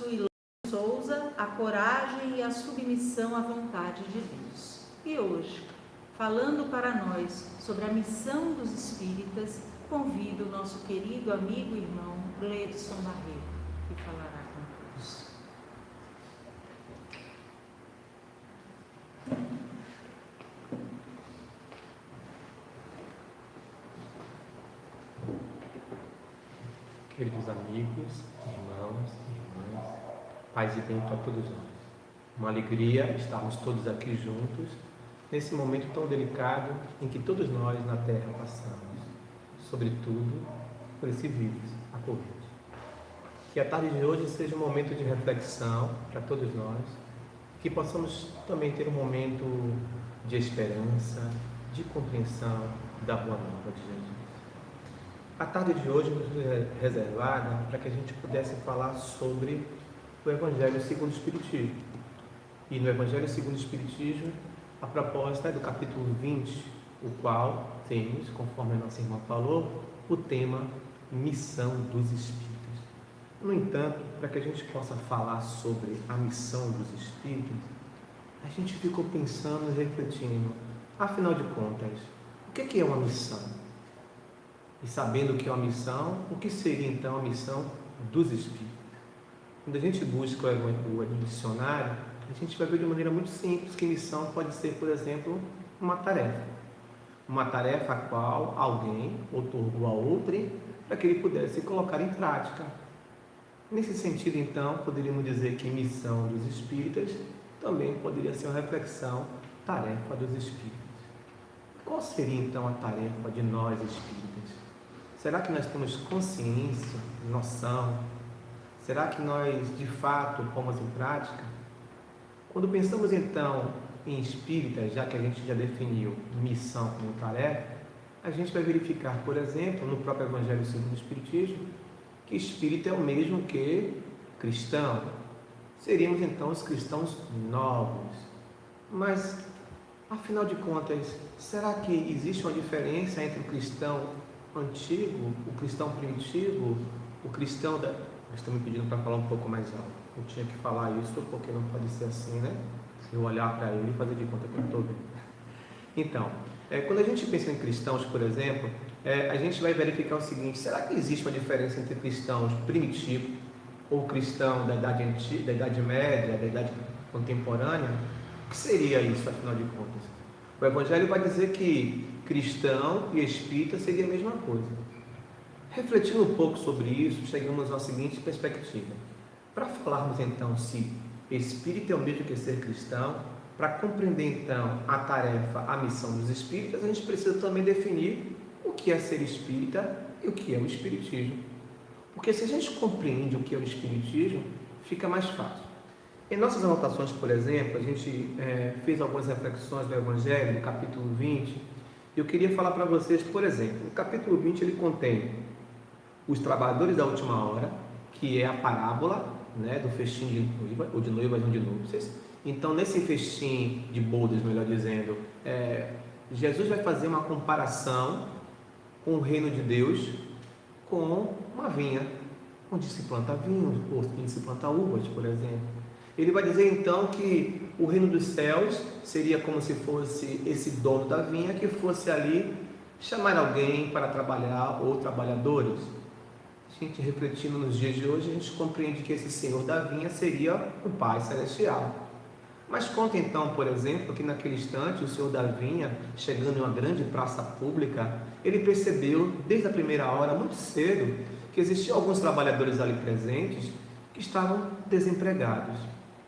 Suilane Souza, a coragem e a submissão à vontade de Deus. E hoje, falando para nós sobre a missão dos espíritas, convido o nosso querido amigo e irmão Gleidson Barreto, que falará conosco. Queridos amigos, irmãos, irmãs, paz e bem para todos nós. Uma alegria estarmos todos aqui juntos, nesse momento tão delicado em que todos nós na Terra passamos, sobretudo por esse vírus, a Covid. Que a tarde de hoje seja um momento de reflexão para todos nós, que possamos também ter um momento de esperança, de compreensão da boa nova de Jesus. A tarde de hoje nos foi reservada para que a gente pudesse falar sobre o Evangelho segundo o Espiritismo. E no Evangelho segundo o Espiritismo, a proposta é do capítulo 20, o qual temos, conforme a nossa irmã falou, o tema Missão dos Espíritos. No entanto, para que a gente possa falar sobre a missão dos Espíritos, a gente ficou pensando e refletindo, afinal de contas, o que é uma missão? E sabendo o que é uma missão, o que seria então a missão dos Espíritos? Quando a gente busca o dicionário, a gente vai ver de maneira muito simples que missão pode ser, por exemplo, uma tarefa. Uma tarefa a qual alguém outorgou a outrem para que ele pudesse colocar em prática. Nesse sentido, então, poderíamos dizer que missão dos Espíritas também poderia ser uma reflexão, tarefa dos Espíritos. Qual seria então a tarefa de nós Espíritas? Será que nós temos consciência, noção? Será que nós, de fato, pomos em prática? Quando pensamos, então, em espírita, já que a gente já definiu missão como tarefa, a gente vai verificar, por exemplo, no próprio Evangelho segundo o Espiritismo, que espírita é o mesmo que cristão. Seríamos, então, os cristãos novos. Mas, afinal de contas, será que existe uma diferença entre o cristão antigo, o cristão primitivo, o cristão da... Estão me pedindo para falar um pouco mais alto. Eu tinha que falar isso porque não pode ser assim, né? Se eu olhar para ele e fazer de conta que eu não estou vendo. Então, quando a gente pensa em cristãos, por exemplo, a gente vai verificar o seguinte: será que existe uma diferença entre cristãos primitivos ou cristão da Idade Antiga, da Idade Média, da Idade Contemporânea? O que seria isso, afinal de contas? O Evangelho vai dizer que cristão e espírita seria a mesma coisa. Refletindo um pouco sobre isso, chegamos à seguinte perspectiva. Para falarmos então se espírita é o mesmo que ser cristão, para compreender então a tarefa, a missão dos espíritas, a gente precisa também definir o que é ser espírita e o que é o espiritismo. Porque se a gente compreende o que é o espiritismo, fica mais fácil. Em nossas anotações, por exemplo, a gente fez algumas reflexões do Evangelho, no capítulo 20. Eu queria falar para vocês, por exemplo, no capítulo 20 ele contém os trabalhadores da última hora, que é a parábola, né, do festim de noiva, ou de noivas ou de núpcias. Então, nesse festim de bodas, melhor dizendo, Jesus vai fazer uma comparação com o reino de Deus com uma vinha, onde se planta vinho, ou onde se planta uvas, por exemplo. Ele vai dizer então que o reino dos céus seria como se fosse esse dono da vinha que fosse ali chamar alguém para trabalhar ou trabalhadores. A gente refletindo nos dias de hoje, a gente compreende que esse senhor da vinha seria o Pai Celestial. Mas conta então, por exemplo, que naquele instante o senhor da vinha, chegando em uma grande praça pública, ele percebeu desde a primeira hora, muito cedo, que existiam alguns trabalhadores ali presentes que estavam desempregados.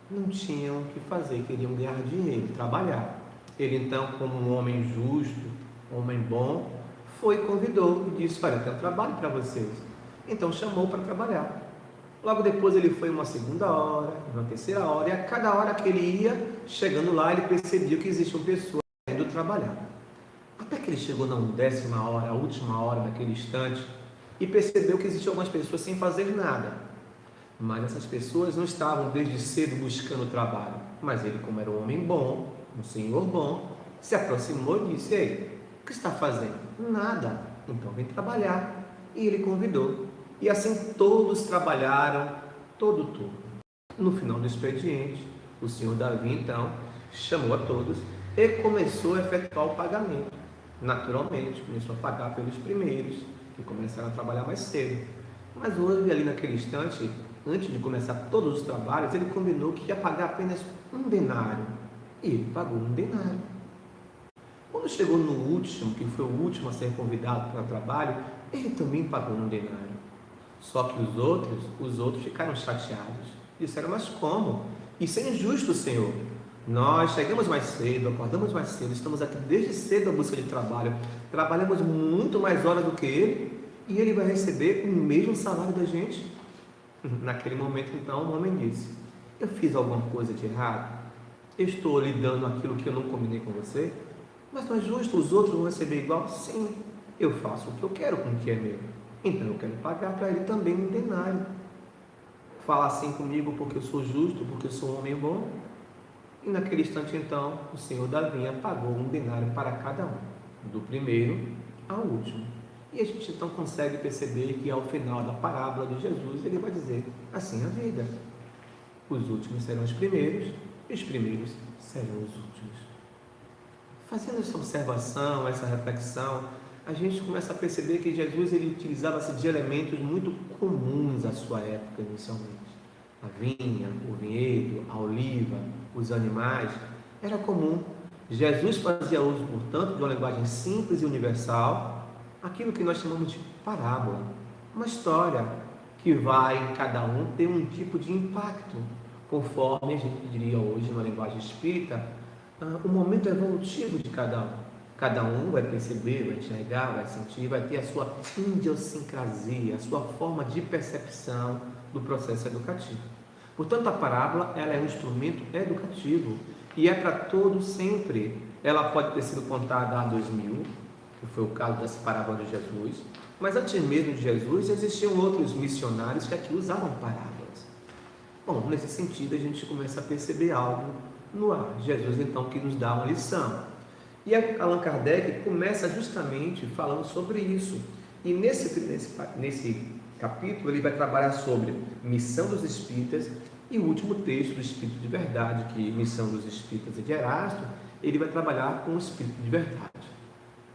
Não tinham o que fazer, queriam ganhar dinheiro, trabalhar. Ele então, como um homem justo, um homem bom, foi e convidou e disse: olha, eu tenho trabalho para vocês. Então chamou para trabalhar. Logo depois ele foi uma segunda hora, uma terceira hora, e a cada hora que ele ia, chegando lá, ele percebia que existiam pessoas indo trabalhar. Até que ele chegou na 10ª hora, a última hora daquele instante, e percebeu que existiam algumas pessoas sem fazer nada. Mas essas pessoas não estavam desde cedo buscando trabalho. Mas ele, como era um homem bom, um senhor bom, se aproximou e disse: ei, o que está fazendo? Nada. Então vem trabalhar. E ele convidou. E assim todos trabalharam todo o turno. No final do expediente, o senhor Davi, então, chamou a todos e começou a efetuar o pagamento. Naturalmente, começou a pagar pelos primeiros, que começaram a trabalhar mais cedo. Mas houve ali naquele instante, antes de começar todos os trabalhos, ele combinou que ia pagar apenas um denário. E ele pagou um denário. Quando chegou no último, que foi o último a ser convidado para o trabalho, ele também pagou um denário. Só que os outros ficaram chateados. Disseram, mas como? Isso é injusto, Senhor. Nós chegamos mais cedo, acordamos mais cedo, estamos aqui desde cedo à busca de trabalho, trabalhamos muito mais horas do que ele, e ele vai receber o mesmo salário da gente? Naquele momento, então, o homem disse, eu fiz alguma coisa de errado? Eu estou lhe dando aquilo que eu não combinei com você? Mas não é justo, os outros vão receber igual? Sim, eu faço o que eu quero com o que é meu. Então eu quero pagar para ele também um denário. Fala assim comigo porque eu sou justo, porque eu sou um homem bom. E naquele instante, então, o senhor da vinha pagou um denário para cada um, do primeiro ao último. E a gente então consegue perceber que ao final da parábola de Jesus, ele vai dizer, assim é a vida. Os últimos serão os primeiros, e os primeiros serão os últimos. Fazendo essa observação, essa reflexão, a gente começa a perceber que Jesus ele utilizava-se de elementos muito comuns à sua época inicialmente. A vinha, o vinhedo, a oliva, os animais, era comum. Jesus fazia uso, portanto, de uma linguagem simples e universal, aquilo que nós chamamos de parábola, uma história que vai em cada um ter um tipo de impacto, conforme a gente diria hoje, numa linguagem espírita, o momento evolutivo de cada um. Cada um vai perceber, vai enxergar, vai sentir, vai ter a sua idiosincrasia, a sua forma de percepção do processo educativo. Portanto, a parábola ela é um instrumento educativo e é para todos sempre. Ela pode ter sido contada há 2000, que foi o caso dessa parábola de Jesus, mas antes mesmo de Jesus existiam outros missionários que aqui usavam parábolas. Bom, nesse sentido a gente começa a perceber algo no ar. Jesus então que nos dá uma lição. E Allan Kardec começa justamente falando sobre isso. E nesse capítulo ele vai trabalhar sobre missão dos espíritas e o último texto do Espírito de Verdade, que missão dos espíritas é de Erasto, ele vai trabalhar com o Espírito de Verdade.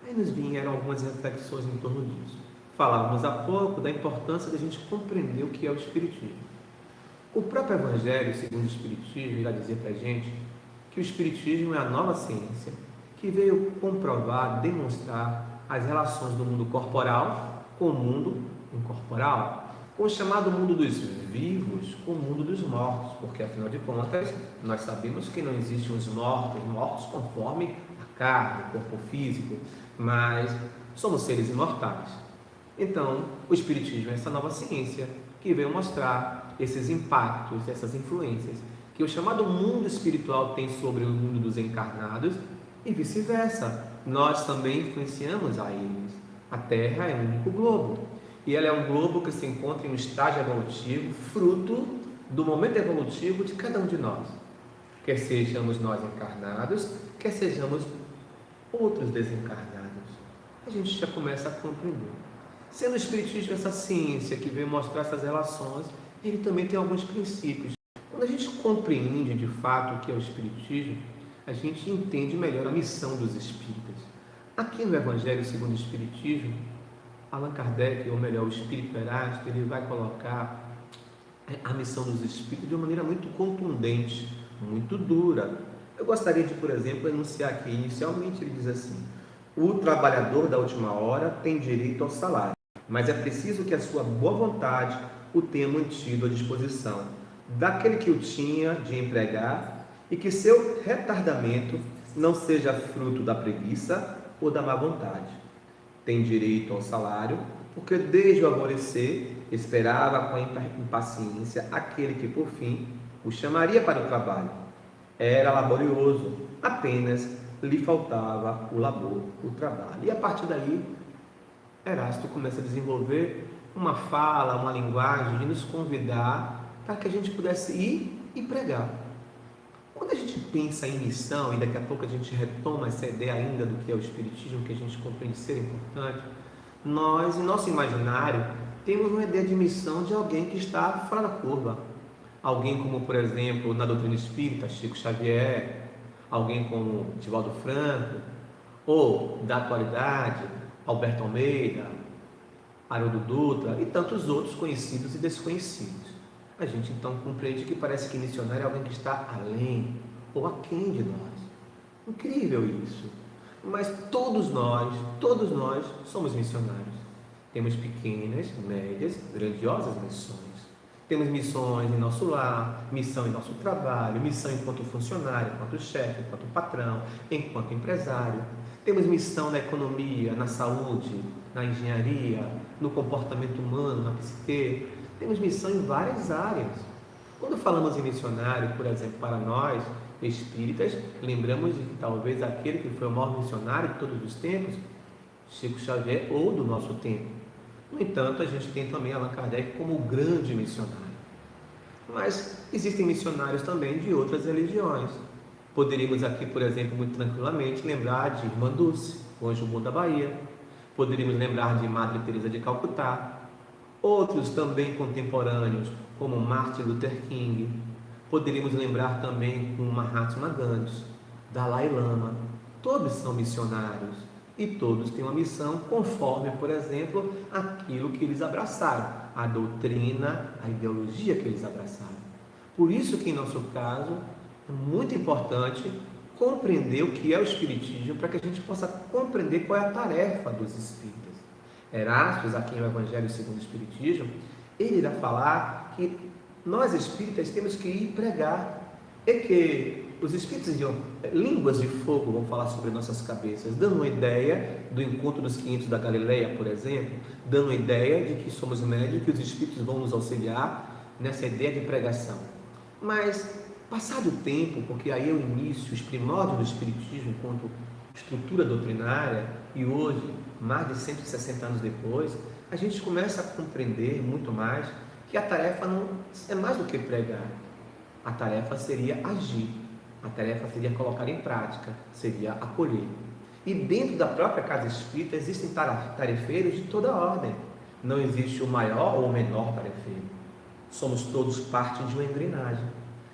Aí nos vieram algumas reflexões em torno disso. Falávamos há pouco da importância da gente compreender o que é o Espiritismo. O próprio Evangelho, segundo o Espiritismo, irá dizer para a gente que o Espiritismo é a nova ciência que veio comprovar, demonstrar as relações do mundo corporal com o mundo incorporal, com o chamado mundo dos vivos com o mundo dos mortos, porque afinal de contas nós sabemos que não existem os mortos conforme a carne, o corpo físico, mas somos seres imortais. Então, o Espiritismo é essa nova ciência que veio mostrar esses impactos, essas influências que o chamado mundo espiritual tem sobre o mundo dos encarnados e vice-versa. Nós também influenciamos a eles. A Terra é um único globo e ela é um globo que se encontra em um estágio evolutivo, fruto do momento evolutivo de cada um de nós, quer sejamos nós encarnados, quer sejamos outros desencarnados. A gente já começa a compreender. Sendo o Espiritismo essa ciência que veio mostrar essas relações, ele também tem alguns princípios. Quando a gente compreende de fato o que é o Espiritismo, a gente entende melhor a missão dos espíritas. Aqui no Evangelho segundo o Espiritismo, Allan Kardec, ou melhor, o Espírito Erasto, ele vai colocar a missão dos espíritos de uma maneira muito contundente, muito dura. Eu gostaria de, por exemplo, enunciar aqui, inicialmente ele diz assim: o trabalhador da última hora tem direito ao salário, mas é preciso que a sua boa vontade o tenha mantido à disposição daquele que o tinha de empregar e que seu retardamento não seja fruto da preguiça ou da má vontade. Tem direito ao salário, porque desde o alvorecer esperava com impaciência aquele que por fim o chamaria para o trabalho. Era laborioso, apenas lhe faltava o labor, o trabalho. E a partir daí, Erasto começa a desenvolver uma fala, uma linguagem de nos convidar para que a gente pudesse ir e pregar. Quando a gente pensa em missão, e daqui a pouco a gente retoma essa ideia ainda do que é o Espiritismo, que a gente compreende ser importante, nós, em nosso imaginário, temos uma ideia de missão de alguém que está fora da curva. Alguém como, por exemplo, na doutrina espírita, Chico Xavier, alguém como Divaldo Franco, ou da atualidade, Alberto Almeida, Haroldo Dutra e tantos outros conhecidos e desconhecidos. A gente então compreende que parece que missionário é alguém que está além ou aquém de nós. Incrível isso. Mas todos nós somos missionários. Temos pequenas, médias, grandiosas missões. Temos missões em nosso lar, missão em nosso trabalho, missão enquanto funcionário, enquanto chefe, enquanto patrão, enquanto empresário. Temos missão na economia, na saúde, na engenharia, no comportamento humano, na psique. Temos missão em várias áreas. Quando falamos em missionário, por exemplo, para nós, espíritas, lembramos de que talvez aquele que foi o maior missionário de todos os tempos, Chico Xavier, ou do nosso tempo. No entanto, a gente tem também Allan Kardec como o grande missionário. Mas existem missionários também de outras religiões. Poderíamos aqui, por exemplo, muito tranquilamente lembrar de Irmã Dulce, o Anjo Bom da Bahia. Poderíamos lembrar de Madre Teresa de Calcutá. Outros também contemporâneos, como Martin Luther King. Poderíamos lembrar também com Mahatma Gandhi, Dalai Lama. Todos são missionários. E todos têm uma missão conforme, por exemplo, aquilo que eles abraçaram, a doutrina, a ideologia que eles abraçaram. Por isso que, em nosso caso, é muito importante compreender o que é o Espiritismo, para que a gente possa compreender qual é a tarefa dos Espíritas. Erasmo, aqui no Evangelho segundo o Espiritismo, ele irá falar que nós Espíritas temos que ir pregar, e que os Espíritos de línguas de fogo vão falar sobre nossas cabeças, dando uma ideia do encontro dos 500 da Galileia, por exemplo, dando uma ideia de que somos médios, que os Espíritos vão nos auxiliar nessa ideia de pregação. Mas, passado o tempo, porque aí é o início, os primórdios do Espiritismo enquanto estrutura doutrinária, e hoje, mais de 160 anos depois, a gente começa a compreender muito mais que a tarefa não é mais do que pregar. A tarefa seria agir. A tarefa seria colocar em prática, seria acolher. E dentro da própria casa espírita existem tarefeiros de toda ordem. Não existe o maior ou o menor tarefeiro. Somos todos parte de uma engrenagem.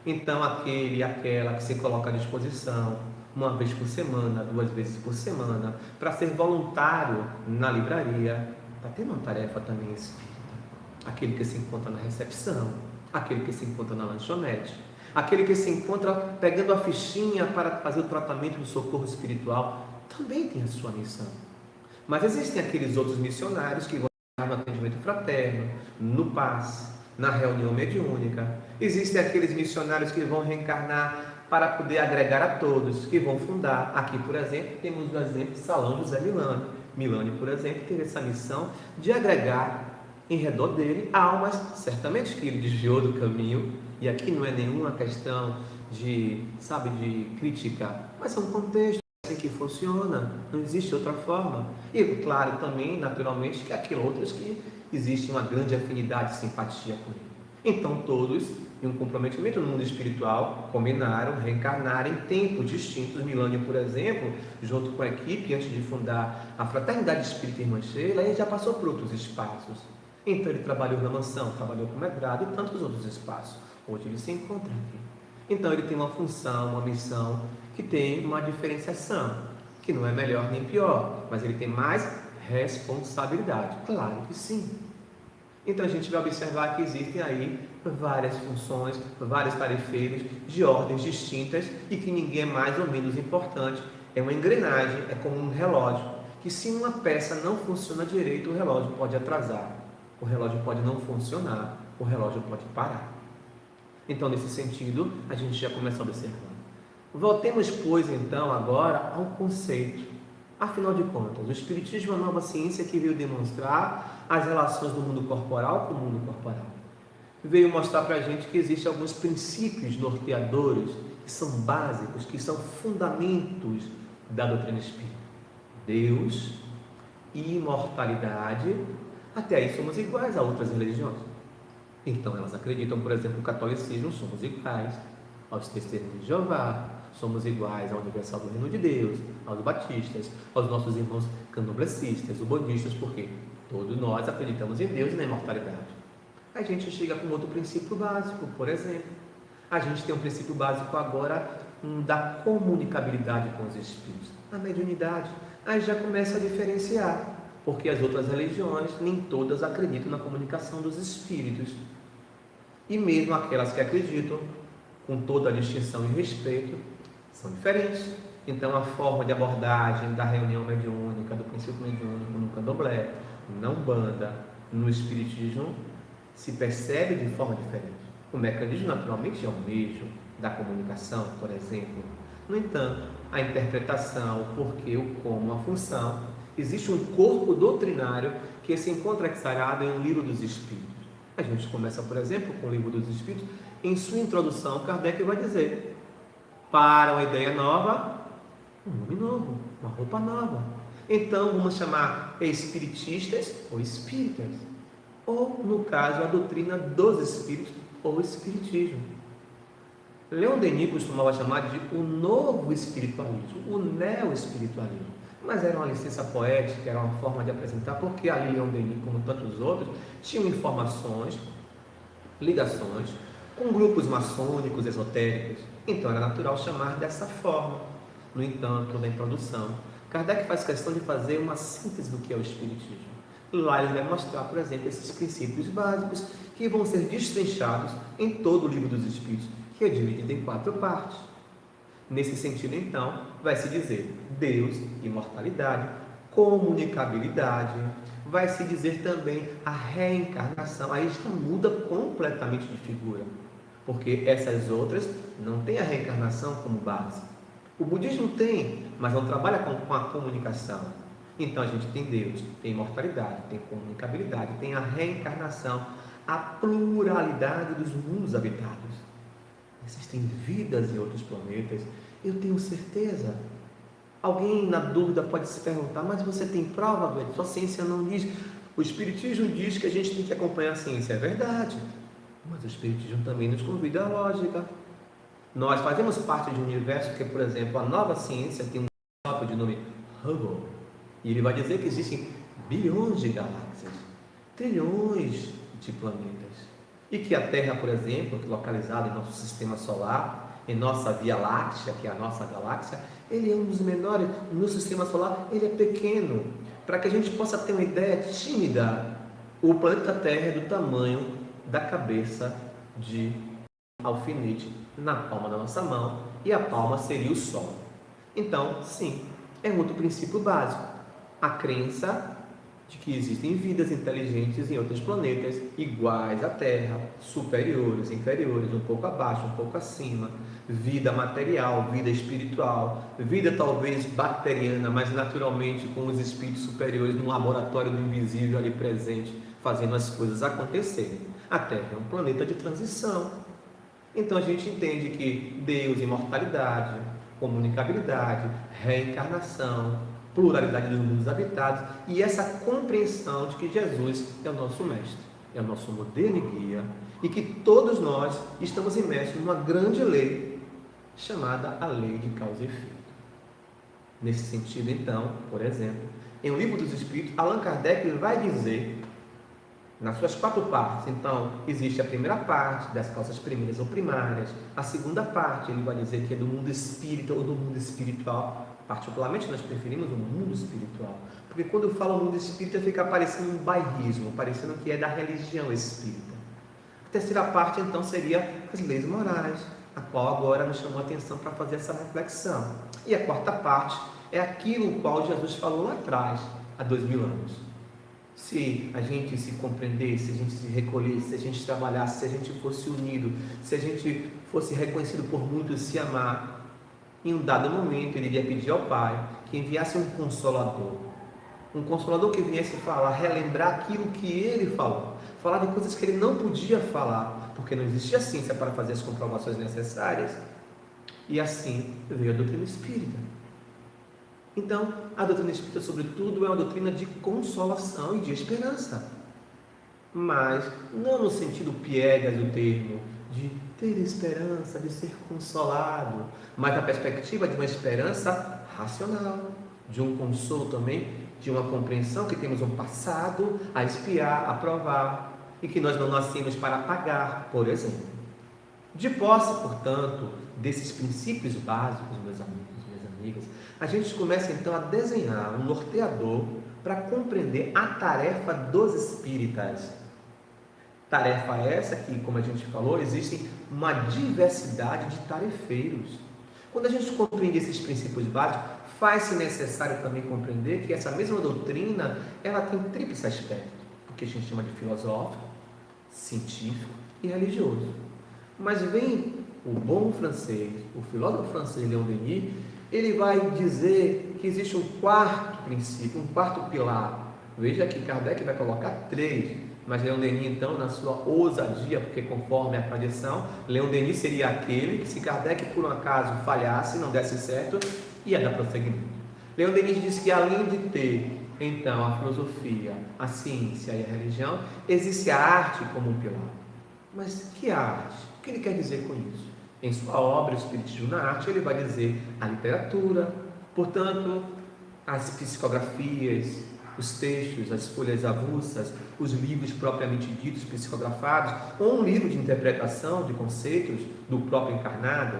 Então aquele e aquela que se coloca à disposição, uma vez por semana, 2 vezes por semana, para ser voluntário na livraria, está tendo uma tarefa também espírita. Aquele que se encontra na recepção, aquele que se encontra na lanchonete, aquele que se encontra pegando a fichinha para fazer o tratamento do socorro espiritual, também tem a sua missão. Mas existem aqueles outros missionários que vão no atendimento fraterno, no passe, na reunião mediúnica. Existem aqueles missionários que vão reencarnar para poder agregar a todos, que vão fundar. Aqui, por exemplo, temos o exemplo de Salão José Milani. Milani, por exemplo, teve essa missão de agregar em redor dele almas, certamente que ele desviou do caminho, e aqui não é nenhuma questão de crítica, mas é um contexto assim que funciona, não existe outra forma. E claro, também, naturalmente, que aqui outros que existe uma grande afinidade e simpatia com ele. Então todos, em um comprometimento no mundo espiritual, combinaram reencarnar em tempos distintos. Milani, por exemplo, junto com a equipe, antes de fundar a Fraternidade Espírita Irmã Sheila, ele já passou por outros espaços. Então ele trabalhou na mansão, trabalhou como medrado e tantos outros espaços. Hoje ele se encontra aqui. Então ele tem uma função, uma missão que tem uma diferenciação, que não é melhor nem pior, mas ele tem mais responsabilidade. Claro que sim. Então a gente vai observar que existem aí várias funções, vários tarefeiros de ordens distintas e que ninguém é mais ou menos importante. É uma engrenagem, é como um relógio, que se uma peça não funciona direito, o relógio pode atrasar. O relógio pode não funcionar, o relógio pode parar. Então, nesse sentido, a gente já começa a observar. Voltemos, pois, então, agora ao conceito. Afinal de contas, o Espiritismo é uma nova ciência que veio demonstrar as relações do mundo corporal com o mundo corporal. Veio mostrar para a gente que existem alguns princípios norteadores, que são básicos, que são fundamentos da doutrina espírita. Deus, imortalidade. Até aí somos iguais a outras religiões. Então elas acreditam, por exemplo, no catolicismo, somos iguais aos testemunhos de Jeová, somos iguais ao Universal do Reino de Deus, aos batistas, aos nossos irmãos candomblecistas, ubandistas, porque todos nós acreditamos em Deus e na imortalidade. a gente chega com outro princípio básico, por exemplo. A gente tem um princípio básico agora da comunicabilidade com os espíritos, a mediunidade. Aí já começa a diferenciar, porque as outras religiões, nem todas acreditam na comunicação dos espíritos. E mesmo aquelas que acreditam, com toda a distinção e respeito, são diferentes. Então, a forma de abordagem da reunião mediúnica, do princípio mediúnico no candomblé, na Umbanda, no Espiritismo, se percebe de forma diferente. O mecanismo, naturalmente, é o mesmo da comunicação, por exemplo. No entanto, a interpretação, o porquê, o como, a função, existe um corpo doutrinário que se encontra exarado em um livro dos Espíritos. A gente começa, por exemplo, com o livro dos Espíritos. Em sua introdução, Kardec vai dizer: para uma ideia nova, um nome novo, uma roupa nova. Então, vamos chamar espiritistas ou espíritas. Ou, no caso, a doutrina dos espíritos ou espiritismo. Leon Denis costumava chamar de o novo espiritualismo, o neo-espiritualismo. Mas era uma licença poética, era uma forma de apresentar, porque ali Leon Denis, como tantos outros, tinham informações, ligações com grupos maçônicos, esotéricos. Então era natural chamar dessa forma. No entanto, na introdução, Kardec faz questão de fazer uma síntese do que é o Espiritismo. Lá ele vai mostrar, por exemplo, esses princípios básicos que vão ser destrinchados em todo o livro dos Espíritos, que é dividido em 4 partes. Nesse sentido, então, vai se dizer Deus, imortalidade, comunicabilidade, vai se dizer também a reencarnação. Aí já muda completamente de figura, porque essas outras não têm a reencarnação como base. O budismo tem, mas não trabalha com a comunicação. Então a gente tem Deus, tem imortalidade, tem comunicabilidade, tem a reencarnação, a pluralidade dos mundos habitados. Existem vidas em outros planetas, eu tenho certeza. Alguém na dúvida pode se perguntar: mas você tem prova, velho? Sua ciência não diz. O Espiritismo diz que a gente tem que acompanhar a ciência, é verdade, mas o Espiritismo também nos convida à lógica. Nós fazemos parte de um universo que, por exemplo, a nova ciência tem um telescópio de nome Hubble, e ele vai dizer que existem bilhões de galáxias, trilhões de planetas, e que a Terra, por exemplo, que é localizada em nosso sistema solar, em nossa Via Láctea, que é a nossa galáxia, ele é um dos menores no sistema solar, ele é pequeno. Para que a gente possa ter uma ideia tímida, o planeta Terra é do tamanho da cabeça de alfinete na palma da nossa mão, e a palma seria o Sol. Então, sim, é um outro princípio básico, a crença de que existem vidas inteligentes em outros planetas, iguais à Terra, superiores, inferiores, um pouco abaixo, um pouco acima, vida material, vida espiritual, vida talvez bacteriana, mas naturalmente com os espíritos superiores num laboratório do invisível ali presente, fazendo as coisas acontecerem. A Terra é um planeta de transição. Então a gente entende que Deus, imortalidade, comunicabilidade, reencarnação, pluralidade dos mundos habitados, e essa compreensão de que Jesus é o nosso mestre, é o nosso modelo e guia, e que todos nós estamos imersos numa grande lei chamada a lei de causa e efeito. Nesse sentido, então, por exemplo, em O Livro dos Espíritos, Allan Kardec vai dizer, nas suas 4 partes, então, existe a primeira parte das causas primeiras ou primárias, a segunda parte ele vai dizer que é do mundo espírita ou do mundo espiritual. Particularmente nós preferimos o mundo espiritual, porque quando eu falo mundo espírita fica parecendo um bairrismo, parecendo que é da religião espírita. A terceira parte então seria as leis morais, a qual agora nos chamou a atenção para fazer essa reflexão. E a quarta parte é aquilo o qual Jesus falou lá atrás, há 2000 anos. Se a gente se compreendesse, se a gente se recolhesse, se a gente trabalhasse, se a gente fosse unido, se a gente fosse reconhecido por muitos, se amar, em um dado momento ele iria pedir ao Pai que enviasse um consolador que viesse falar, relembrar aquilo que ele falou, falar de coisas que ele não podia falar, porque não existia ciência para fazer as comprovações necessárias, e assim veio a doutrina espírita. Então, a doutrina espírita, sobretudo, é uma doutrina de consolação e de esperança, mas não no sentido piegas do termo, de ter esperança, de ser consolado, mas na perspectiva de uma esperança racional, de um consolo também, de uma compreensão que temos um passado a expiar, a provar, e que nós não nascemos para pagar, por exemplo. De posse, portanto, desses princípios básicos, meus amigos, minhas amigas, a gente começa então a desenhar um norteador para compreender a tarefa dos espíritas. Tarefa essa que, como a gente falou, existe uma diversidade de tarefeiros. Quando a gente compreende esses princípios básicos, faz-se necessário também compreender que essa mesma doutrina, ela tem tríplice aspecto, porque a gente chama de filosófico, científico e religioso. Mas vem o bom francês, o filósofo francês Leon Denis, ele vai dizer que existe um quarto princípio, um quarto pilar. Veja que Kardec vai colocar 3, mas Leon Denis, então, na sua ousadia, porque conforme a tradição, Leon Denis seria aquele que, se Kardec por um acaso falhasse, não desse certo, ia dar prosseguimento. Leon Denis diz que, além de ter, então, a filosofia, a ciência e a religião, existe a arte como um pilar. Mas que arte? O que ele quer dizer com isso? Em sua obra, O Espiritismo na Arte, ele vai dizer a literatura, portanto, as psicografias, os textos, as folhas avulsas, os livros propriamente ditos psicografados, ou um livro de interpretação de conceitos do próprio encarnado.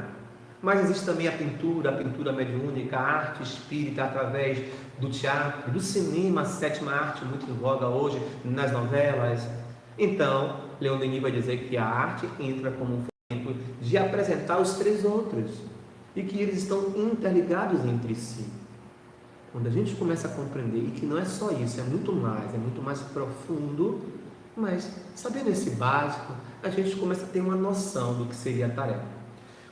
Mas existe também a pintura mediúnica, a arte espírita através do teatro, do cinema, a 7ª arte muito em voga hoje nas novelas. Então, Leon Denis vai dizer que a arte entra como um fundamento de apresentar os 3 outros e que eles estão interligados entre si. Quando a gente começa a compreender, e que não é só isso, é muito mais profundo, mas sabendo esse básico, a gente começa a ter uma noção do que seria a tarefa.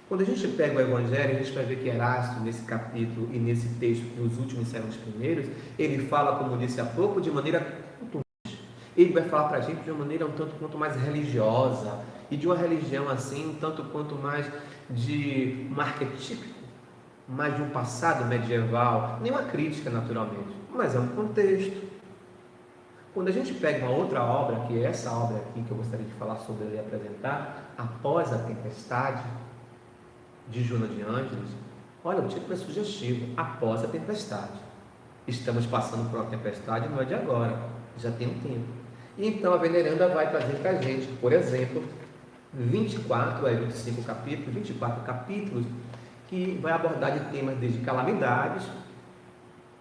Quando a gente pega o Evangelho, a gente vai ver que Erasto, nesse capítulo e nesse texto, que os últimos serão os primeiros, ele fala, como disse há pouco, de maneira ele vai falar para a gente de uma maneira um tanto quanto mais religiosa, e de uma religião assim, um tanto quanto mais de um arquetípico, mais de um passado medieval, nenhuma crítica naturalmente, mas é um contexto. Quando a gente pega uma outra obra, que é essa obra aqui que eu gostaria de falar sobre e apresentar, Após a Tempestade, de Joana de Ângeles, olha, o título é sugestivo, Após a Tempestade. Estamos passando por uma tempestade, não é de agora, já tem um tempo. E então a veneranda vai trazer para a gente, por exemplo, 24 capítulos, que vai abordar de temas desde calamidades,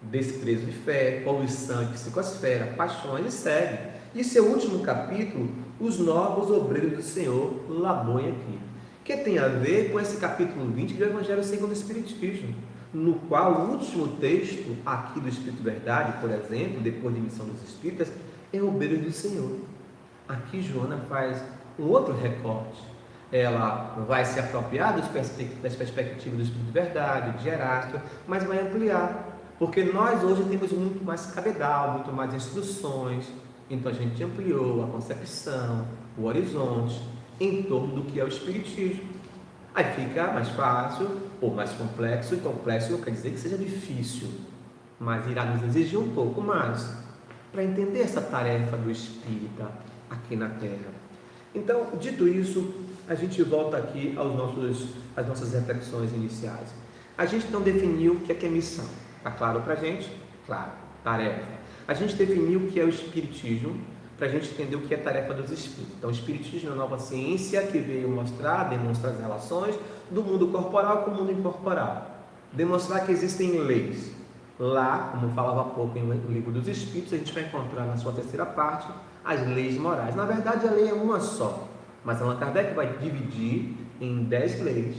desprezo de fé, poluição de psicosfera, paixões e segue. E seu último capítulo, os novos obreiros do Senhor, Labõe aqui, que tem a ver com esse capítulo 20 do Evangelho segundo o Espiritismo, no qual o último texto aqui do Espírito Verdade, por exemplo, depois de Missão dos Espíritas, é obreiro do Senhor. Aqui Joana faz um outro recorte. Ela vai se apropriar das perspectivas do Espírito Verdade, de Erasto, mas vai ampliar, porque nós hoje temos muito mais cabedal, muito mais instruções, então a gente ampliou a concepção, o horizonte, em torno do que é o Espiritismo. Aí fica mais fácil ou mais complexo, e complexo não quer dizer que seja difícil, mas irá nos exigir um pouco mais para entender essa tarefa do espírita aqui na Terra. Então, dito isso, a gente volta aqui às nossas reflexões iniciais. A gente não definiu o que é missão. Está claro para a gente? Claro. Tarefa. A gente definiu o que é o Espiritismo, para a gente entender o que é tarefa dos espíritos. Então, o Espiritismo é uma nova ciência que veio demonstrar as relações do mundo corporal com o mundo incorporal. Demonstrar que existem leis. Lá, como falava há pouco no Livro dos Espíritos, a gente vai encontrar na sua 3ª parte as leis morais. Na verdade, a lei é uma só, mas Allan Kardec vai dividir em 10 leis.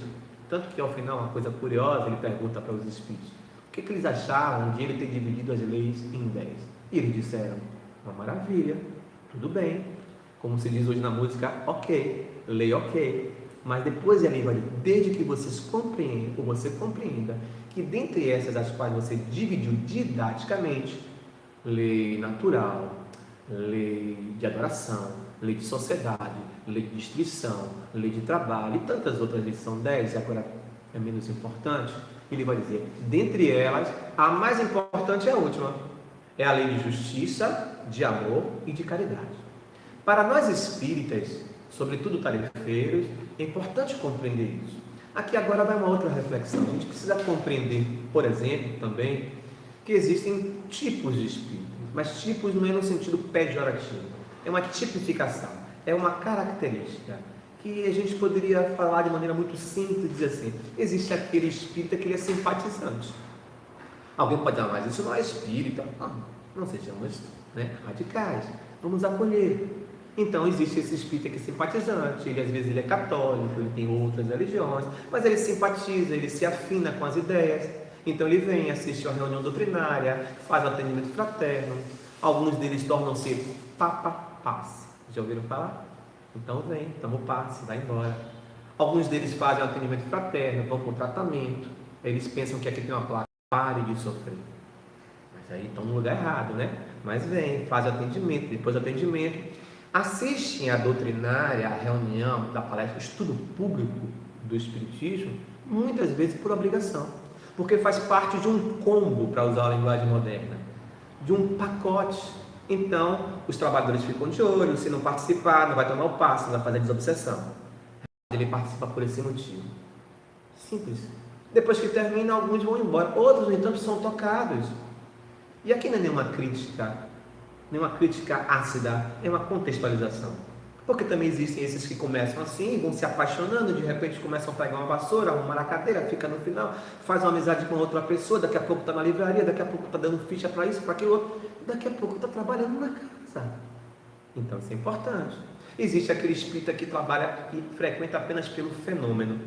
Tanto que, ao final, uma coisa curiosa, ele pergunta para os espíritos o que eles acharam de ele ter dividido as leis em 10. E eles disseram, uma maravilha, tudo bem. Como se diz hoje na música, ok, lei ok. Mas depois ele vai dizer, desde que vocês compreendam, ou você compreenda, que dentre essas as quais você dividiu didaticamente, lei natural, lei de adoração, lei de sociedade, lei de distribuição, lei de trabalho e tantas outras leis, são 10, e agora é menos importante, ele vai dizer, dentre elas, a mais importante é a última, é a lei de justiça, de amor e de caridade. Para nós espíritas, sobretudo tarefeiros, é importante compreender isso. Aqui agora vai uma outra reflexão. A gente precisa compreender, por exemplo, também, que existem tipos de espíritos, mas tipos não é no sentido pejorativo, é uma tipificação. é uma característica que a gente poderia falar de maneira muito simples, dizer assim, existe aquele espírita que ele é simpatizante. Alguém pode dizer, mas isso não é espírita. Não sejamos, radicais, vamos acolher. Então existe esse espírita que é simpatizante, ele às vezes ele é católico, ele tem outras religiões, mas ele simpatiza, ele se afina com as ideias. Então ele vem, assiste a reunião doutrinária, faz um atendimento fraterno. Alguns deles tornam-se papa-passe. Já ouviram falar? Então vem, toma o passe, vai embora. Alguns deles fazem um atendimento fraterno, vão com tratamento. Eles pensam que aqui tem uma placa, pare de sofrer. Mas aí estão no lugar errado, Mas vem, faz atendimento, depois do atendimento, assistem à doutrinária, à reunião da palestra, estudo público do Espiritismo, muitas vezes por obrigação, porque faz parte de um combo, para usar a linguagem moderna, de um pacote. Então, os trabalhadores ficam de olho, se não participar, não vai tomar o passe, não vai fazer desobsessão. Ele participa por esse motivo. Simples. Depois que termina, alguns vão embora, outros, no entanto, são tocados. E aqui não é nenhuma crítica ácida, é uma contextualização. Porque também existem esses que começam assim, vão se apaixonando, de repente começam a pegar uma vassoura, arrumar a cadeira, fica no final, faz uma amizade com outra pessoa, daqui a pouco está na livraria, daqui a pouco está dando ficha para isso, para aquilo outro, daqui a pouco está trabalhando na casa. Então isso é importante. Existe aquele espírita que trabalha e frequenta apenas pelo fenômeno.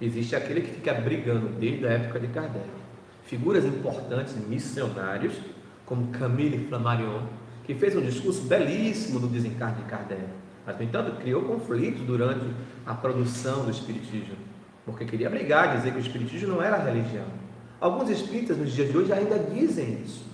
Existe aquele que fica brigando desde a época de Kardec. Figuras importantes, missionários, como Camille Flammarion, que fez um discurso belíssimo do desencarne de Kardec, mas, no entanto, criou conflitos durante a produção do Espiritismo, porque queria brigar, dizer que o Espiritismo não era religião. Alguns espíritas, nos dias de hoje, ainda dizem isso.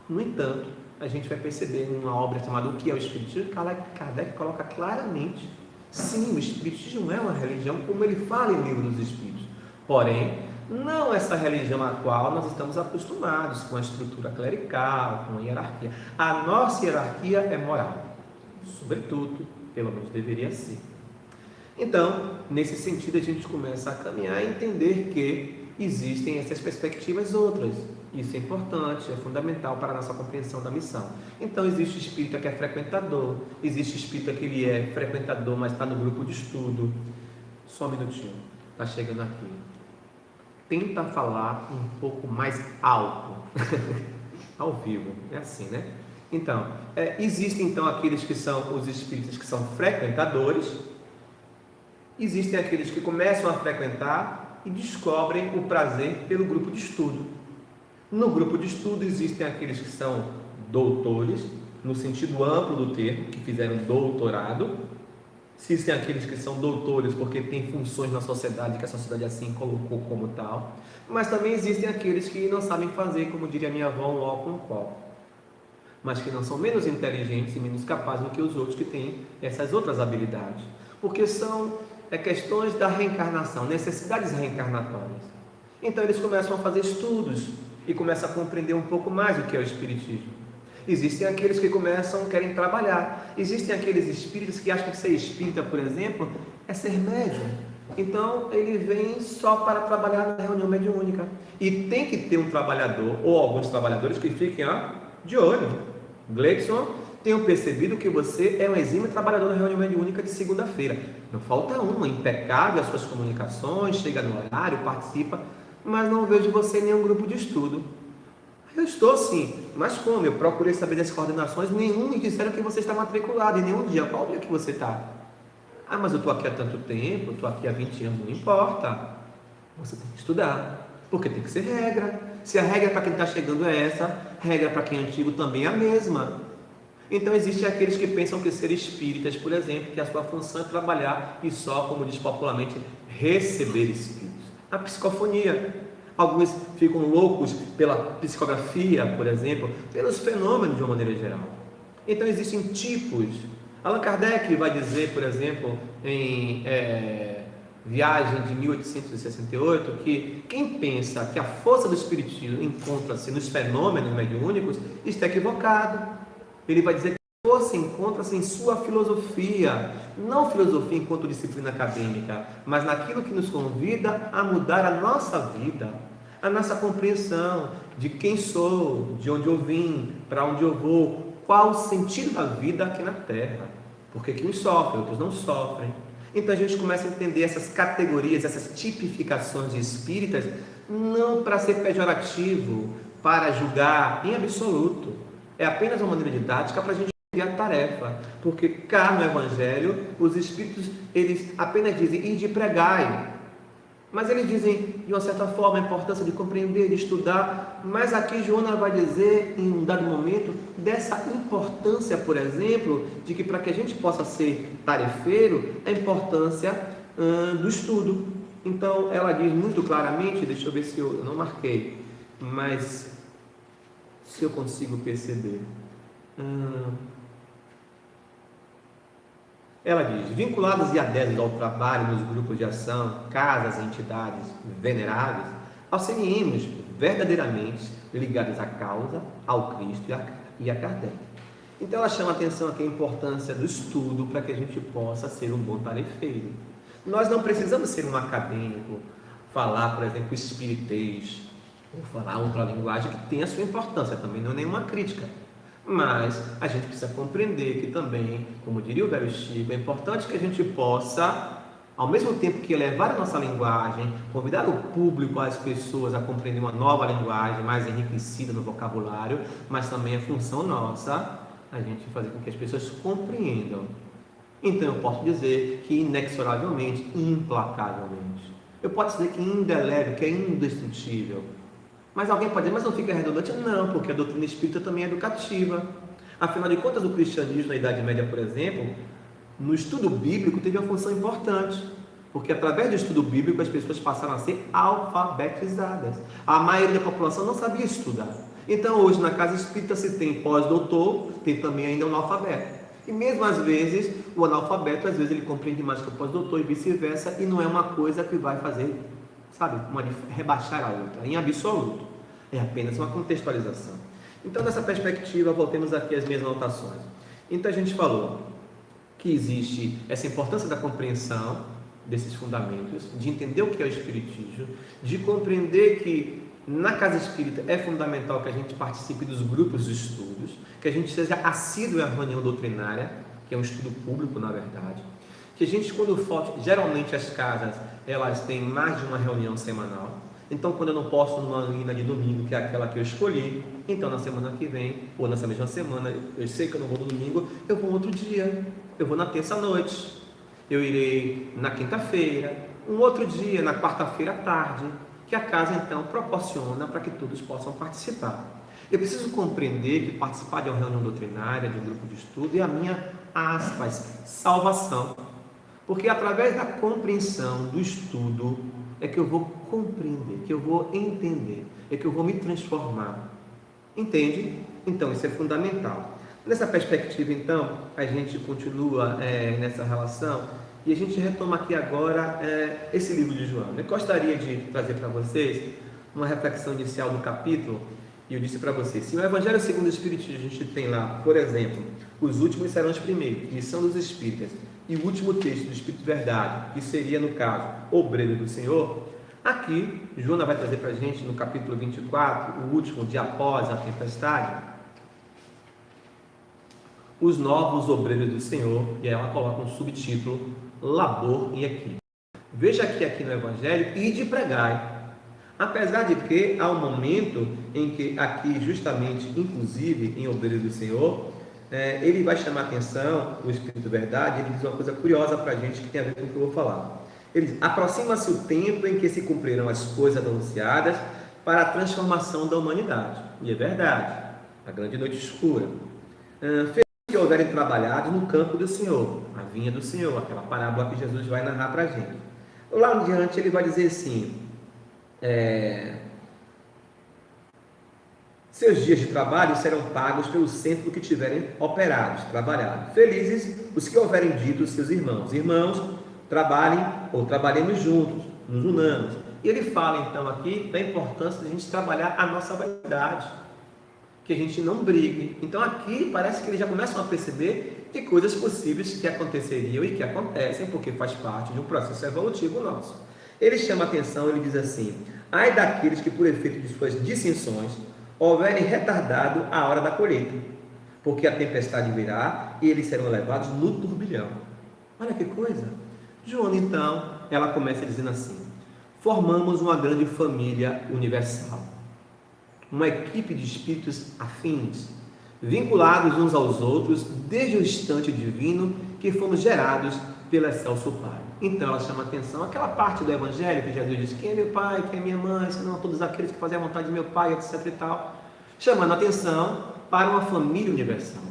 No entanto, a gente vai perceber numa obra chamada O que é o Espiritismo, Kardec coloca claramente, sim, o Espiritismo é uma religião, como ele fala em Livro dos Espíritos. Porém, não essa religião a qual nós estamos acostumados, com a estrutura clerical, com a hierarquia. A nossa hierarquia é moral, sobretudo, pelo menos deveria ser. Então, nesse sentido, a gente começa a caminhar e entender que existem essas perspectivas outras. Isso é importante, é fundamental para a nossa compreensão da missão. Então, existe o espírita que é frequentador, existe o espírita que ele é frequentador, mas está no grupo de estudo. Só um minutinho, está chegando aqui. Tenta falar um pouco mais alto, ao vivo, é assim, Então, existem então aqueles que são os espíritas que são frequentadores, existem aqueles que começam a frequentar e descobrem o prazer pelo grupo de estudo. No grupo de estudo existem aqueles que são doutores, no sentido amplo do termo, que fizeram doutorado. Existem aqueles que são doutores porque têm funções na sociedade, que a sociedade assim colocou como tal, mas também existem aqueles que não sabem fazer, como diria minha avó, um ó com um qual, mas que não são menos inteligentes e menos capazes do que os outros que têm essas outras habilidades, porque são questões da reencarnação, necessidades reencarnatórias. Então eles começam a fazer estudos e começam a compreender um pouco mais o que é o Espiritismo. Existem aqueles que querem trabalhar. Existem aqueles espíritas que acham que ser espírita, por exemplo, é ser médium. Então, ele vem só para trabalhar na reunião mediúnica. E tem que ter um trabalhador, ou alguns trabalhadores, que fiquem de olho. Gleidson, tenho percebido que você é um exímio trabalhador na reunião mediúnica de segunda-feira. Não falta uma, impecável as suas comunicações, chega no horário, participa, mas não vejo você em nenhum grupo de estudo. Eu estou sim, mas como? Eu procurei saber das coordenações, nenhum me disseram que você está matriculado, em nenhum dia. Qual dia que você está? Mas eu estou aqui há tanto tempo, estou aqui há 20 anos, não importa. Você tem que estudar, porque tem que ser regra. Se a regra para quem está chegando é essa, regra para quem é antigo também é a mesma. Então existem aqueles que pensam que ser espíritas, por exemplo, que a sua função é trabalhar e só, como diz popularmente, receber espíritos. A psicofonia. Alguns ficam loucos pela psicografia, por exemplo, pelos fenômenos de uma maneira geral. Então existem tipos. Allan Kardec vai dizer, por exemplo, em Viagem de 1868, que quem pensa que a força do espiritismo encontra-se nos fenômenos mediúnicos está equivocado. Ele vai dizer que a força encontra-se em sua filosofia, não filosofia enquanto disciplina acadêmica, mas naquilo que nos convida a mudar a nossa vida, a nossa compreensão de quem sou, de onde eu vim, para onde eu vou, qual o sentido da vida aqui na Terra. Porque que uns sofrem, outros não sofrem. Então a gente começa a entender essas categorias, essas tipificações de espíritas, não para ser pejorativo, para julgar em absoluto. É apenas uma maneira didática para a gente entender a tarefa. Porque cá no Evangelho, os espíritos, eles apenas dizem, ide pregai. Mas eles dizem, de uma certa forma, a importância de compreender, de estudar. Mas aqui Joana vai dizer, em um dado momento, dessa importância, por exemplo, de que para que a gente possa ser tarefeiro, a importância do estudo. Então, ela diz muito claramente, deixa eu ver se eu não marquei, mas se eu consigo perceber. Ela diz, vinculados e adeptos ao trabalho nos grupos de ação, casas e entidades veneráveis, auxiliemos verdadeiramente ligados à causa, ao Cristo e a Kardec. Então ela chama a atenção aqui a importância do estudo para que a gente possa ser um bom tarefeiro. Nós não precisamos ser um acadêmico, falar, por exemplo, espiritês, ou falar outra linguagem que tem a sua importância, também não é nenhuma crítica. Mas a gente precisa compreender que também, como diria o velho Chico, é importante que a gente possa, ao mesmo tempo que elevar a nossa linguagem, convidar o público, as pessoas a compreender uma nova linguagem mais enriquecida no vocabulário, mas também é função nossa a gente fazer com que as pessoas compreendam. Então eu posso dizer que inexoravelmente, implacavelmente, eu posso dizer que indelével, que é indestrutível. Mas alguém pode dizer, mas não fica redundante? Não, porque a doutrina espírita também é educativa. Afinal de contas, o cristianismo na Idade Média, por exemplo, no estudo bíblico teve uma função importante, porque através do estudo bíblico as pessoas passaram a ser alfabetizadas. A maioria da população não sabia estudar. Então hoje na casa espírita se tem pós-doutor, tem também ainda um analfabeto. E mesmo às vezes, o analfabeto, às vezes ele compreende mais que o pós-doutor e vice-versa, e não é uma coisa que vai fazer, sabe, rebaixar a outra, em absoluto. É apenas uma contextualização. Então, nessa perspectiva, voltemos aqui às minhas anotações. Então, a gente falou que existe essa importância da compreensão desses fundamentos, de entender o que é o espiritismo, de compreender que na casa espírita é fundamental que a gente participe dos grupos de estudos, que a gente seja assíduo à reunião doutrinária, que é um estudo público, na verdade, que a gente, quando for, geralmente as casas, elas têm mais de uma reunião semanal. Então, quando eu não posso numa lina de domingo, que é aquela que eu escolhi, então na semana que vem, ou nessa mesma semana, eu sei que eu não vou no domingo, eu vou outro dia, eu vou na terça-noite, eu irei na quinta-feira, um outro dia, na quarta-feira à tarde, que a casa então proporciona para que todos possam participar. Eu preciso compreender que participar de uma reunião doutrinária, de um grupo de estudo, é a minha, aspas, salvação. Porque através da compreensão do estudo é que eu vou compreender, que eu vou entender, é que eu vou me transformar. Entende? Então isso é fundamental. Nessa perspectiva, então, a gente continua nessa relação e a gente retoma aqui agora esse livro de João. Eu gostaria de trazer para vocês uma reflexão inicial do capítulo. E eu disse para vocês, se o Evangelho segundo o Espiritismo a gente tem lá, por exemplo, os últimos serão os primeiros, missão dos Espíritas, e o último texto do Espírito Verdade, que seria, no caso, Obreiro do Senhor, aqui, Joana vai trazer para a gente, no capítulo 24, o último dia após a tempestade, os novos obreiros do Senhor, e aí ela coloca um subtítulo, Labor em Equipe. Veja que aqui no Evangelho, ide pregai. Apesar de que há um momento em que aqui, justamente, inclusive, em Obreiro do Senhor, ele vai chamar a atenção, o Espírito Verdade, ele diz uma coisa curiosa para a gente que tem a ver com o que eu vou falar. Ele diz, aproxima-se o tempo em que se cumprirão as coisas anunciadas para a transformação da humanidade. E é verdade, a grande noite escura. Felizes que houverem trabalhado no campo do Senhor, a vinha do Senhor, aquela parábola que Jesus vai narrar para a gente. Lá adiante ele vai dizer assim, seus dias de trabalho serão pagos pelo centro que tiverem operados, trabalhado. Felizes os que houverem dito seus irmãos. Irmãos, trabalhem ou trabalhemos juntos, nos unamos. E ele fala então aqui da importância de a gente trabalhar a nossa vaidade, que a gente não brigue. Então aqui parece que eles já começam a perceber de coisas possíveis que aconteceriam e que acontecem, porque faz parte de um processo evolutivo nosso. Ele chama a atenção, ele diz assim, ai daqueles que por efeito de suas dissensões houverem retardado a hora da colheita. porque a tempestade virá e eles serão levados no turbilhão. Olha que coisa! Joana, então, ela começa dizendo assim: formamos uma grande família universal, uma equipe de espíritos afins, vinculados uns aos outros desde o instante divino que fomos gerados pelo excelso Pai. Então ela chama atenção aquela parte do Evangelho que Jesus diz: quem é meu pai, quem é minha mãe, senão todos aqueles que fazem a vontade de meu pai, etc e tal, chamando atenção para uma família universal.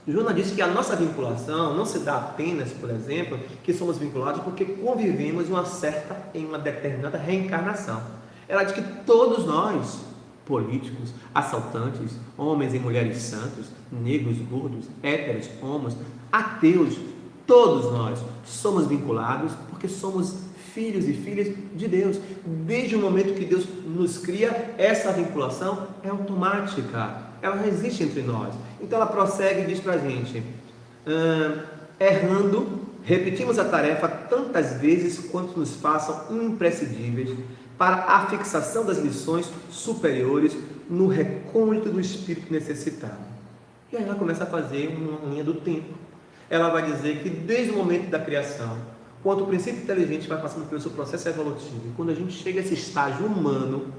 Joana disse que a nossa vinculação não se dá apenas, por exemplo, que somos vinculados porque convivemos em uma determinada reencarnação. Ela diz que todos nós, políticos, assaltantes, homens e mulheres santos, negros, gordos, héteros, homos, ateus, todos nós somos vinculados porque somos filhos e filhas de Deus. Desde o momento que Deus nos cria, essa vinculação é automática, ela não existe entre nós. Então ela prossegue e diz para a gente: errando, repetimos a tarefa tantas vezes quanto nos façam imprescindíveis para a fixação das lições superiores no recôndito do espírito necessitado. E aí ela começa a fazer uma linha do tempo. Ela vai dizer que desde o momento da criação, quando o princípio inteligente vai passando pelo seu processo evolutivo, e quando a gente chega a esse estágio humano,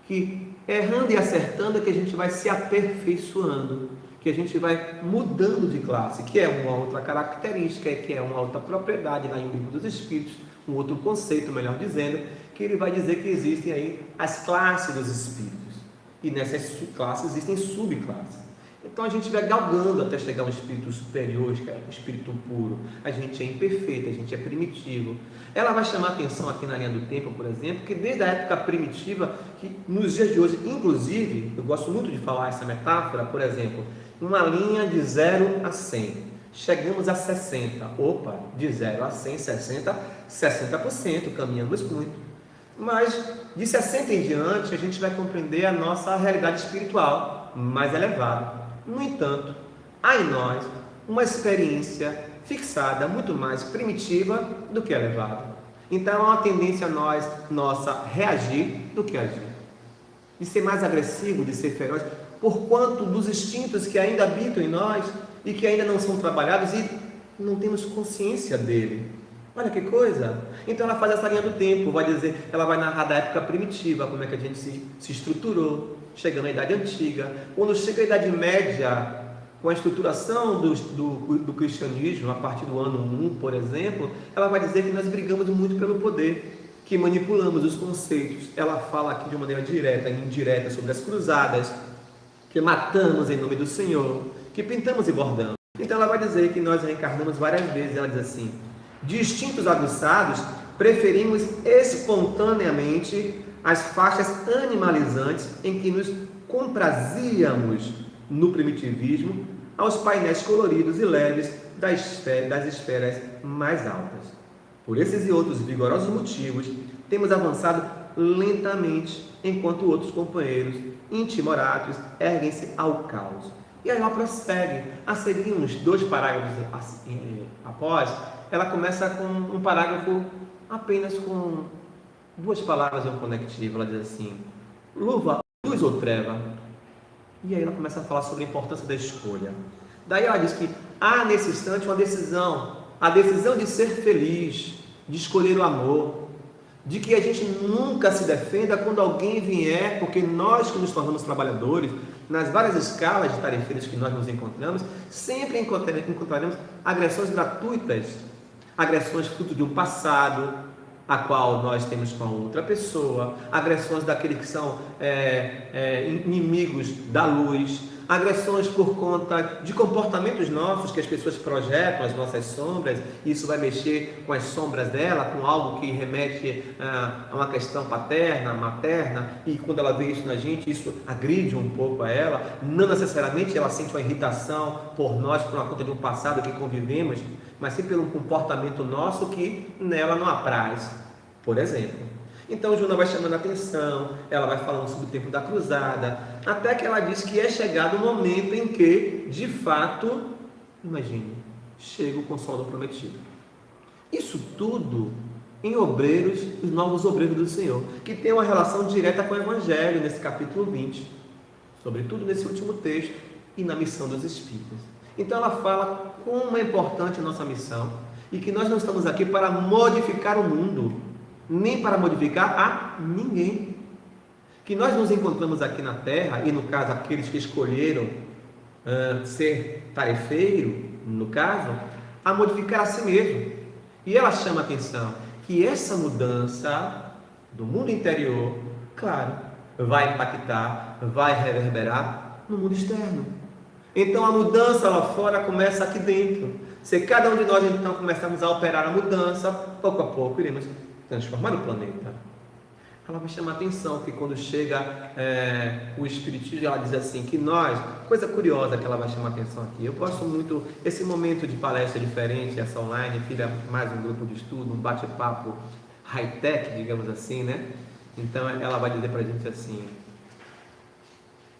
que errando e acertando é que a gente vai se aperfeiçoando, que a gente vai mudando de classe, que é uma outra característica, que é uma outra propriedade lá em O Livro dos Espíritos, um outro conceito, melhor dizendo, que ele vai dizer que existem aí as classes dos espíritos, e nessas classes existem subclasses. Então a gente vai galgando até chegar a um espírito superior, que é um espírito puro. A gente é imperfeito, a gente é primitivo. Ela vai chamar a atenção aqui na linha do tempo, por exemplo, que desde a época primitiva, que nos dias de hoje, inclusive, eu gosto muito de falar essa metáfora, por exemplo, uma linha de 0 a 100. Chegamos a 60. Opa, de 0 a 100, 60%, caminhamos muito. Mas de 60 em diante, a gente vai compreender a nossa realidade espiritual mais elevada. No entanto, há em nós uma experiência fixada, muito mais primitiva do que elevada. Então, há uma tendência nossa reagir do que agir. De ser mais agressivo, de ser feroz, por quanto dos instintos que ainda habitam em nós e que ainda não são trabalhados e não temos consciência dele. Olha que coisa! Então ela faz essa linha do tempo, vai dizer, ela vai narrar da época primitiva, como é que a gente se estruturou, chegando à Idade Antiga. Quando chega a Idade Média, com a estruturação do cristianismo, a partir do ano 1, por exemplo, ela vai dizer que nós brigamos muito pelo poder, que manipulamos os conceitos. Ela fala aqui de uma maneira direta e indireta sobre as cruzadas, que matamos em nome do Senhor, que pintamos e bordamos. Então ela vai dizer que nós reencarnamos várias vezes. Ela diz assim: de instintos aguçados, preferimos espontaneamente as faixas animalizantes em que nos comprazíamos no primitivismo aos painéis coloridos e leves das esferas mais altas. Por esses e outros vigorosos motivos, temos avançado lentamente, enquanto outros companheiros intimoratos erguem-se ao caos. E aí ela prossegue, a seguir uns 2 parágrafos após, ela começa com um parágrafo apenas com 2 palavras em um conectivo. Ela diz assim: luz ou treva? E aí ela começa a falar sobre a importância da escolha. Daí ela diz que há nesse instante uma decisão, a decisão de ser feliz, de escolher o amor, de que a gente nunca se defenda quando alguém vier, porque nós que nos tornamos trabalhadores, nas várias escalas de tarefeiras que nós nos encontramos, sempre encontraremos agressões gratuitas, agressões fruto de um passado, a qual nós temos com a outra pessoa, agressões daqueles que são inimigos da luz, agressões por conta de comportamentos nossos que as pessoas projetam, as nossas sombras, e isso vai mexer com as sombras dela, com algo que remete a uma questão paterna, materna, e quando ela vê isso na gente, isso agride um pouco a ela. Não necessariamente ela sente uma irritação por nós, por uma conta de um passado que convivemos, mas sim pelo comportamento nosso que nela não apraz, por exemplo. Então Joana vai chamando a atenção, ela vai falando sobre o tempo da cruzada, até que ela diz que é chegado o momento em que, de fato, imagine, chega o consolo prometido. Isso tudo em obreiros, os novos obreiros do Senhor, que tem uma relação direta com o Evangelho, nesse capítulo 20, sobretudo nesse último texto, e na missão dos espíritos. Então ela fala como é importante a nossa missão e que nós não estamos aqui para modificar o mundo, nem para modificar a ninguém. Que nós nos encontramos aqui na Terra, e no caso aqueles que escolheram ser tarefeiro, no caso, a modificar a si mesmo. E ela chama a atenção que essa mudança do mundo interior, claro, vai impactar, vai reverberar no mundo externo. Então a mudança lá fora começa aqui dentro. Se cada um de nós então começarmos a operar a mudança, pouco a pouco iremos transformar o planeta. Ela vai chamar a atenção que quando chega o Espiritismo, ela diz assim, que nós, coisa curiosa que ela vai chamar a atenção aqui, eu gosto muito, esse momento de palestra diferente, essa online, filha, mais um grupo de estudo, um bate-papo high-tech, digamos assim, né? Então ela vai dizer pra gente assim,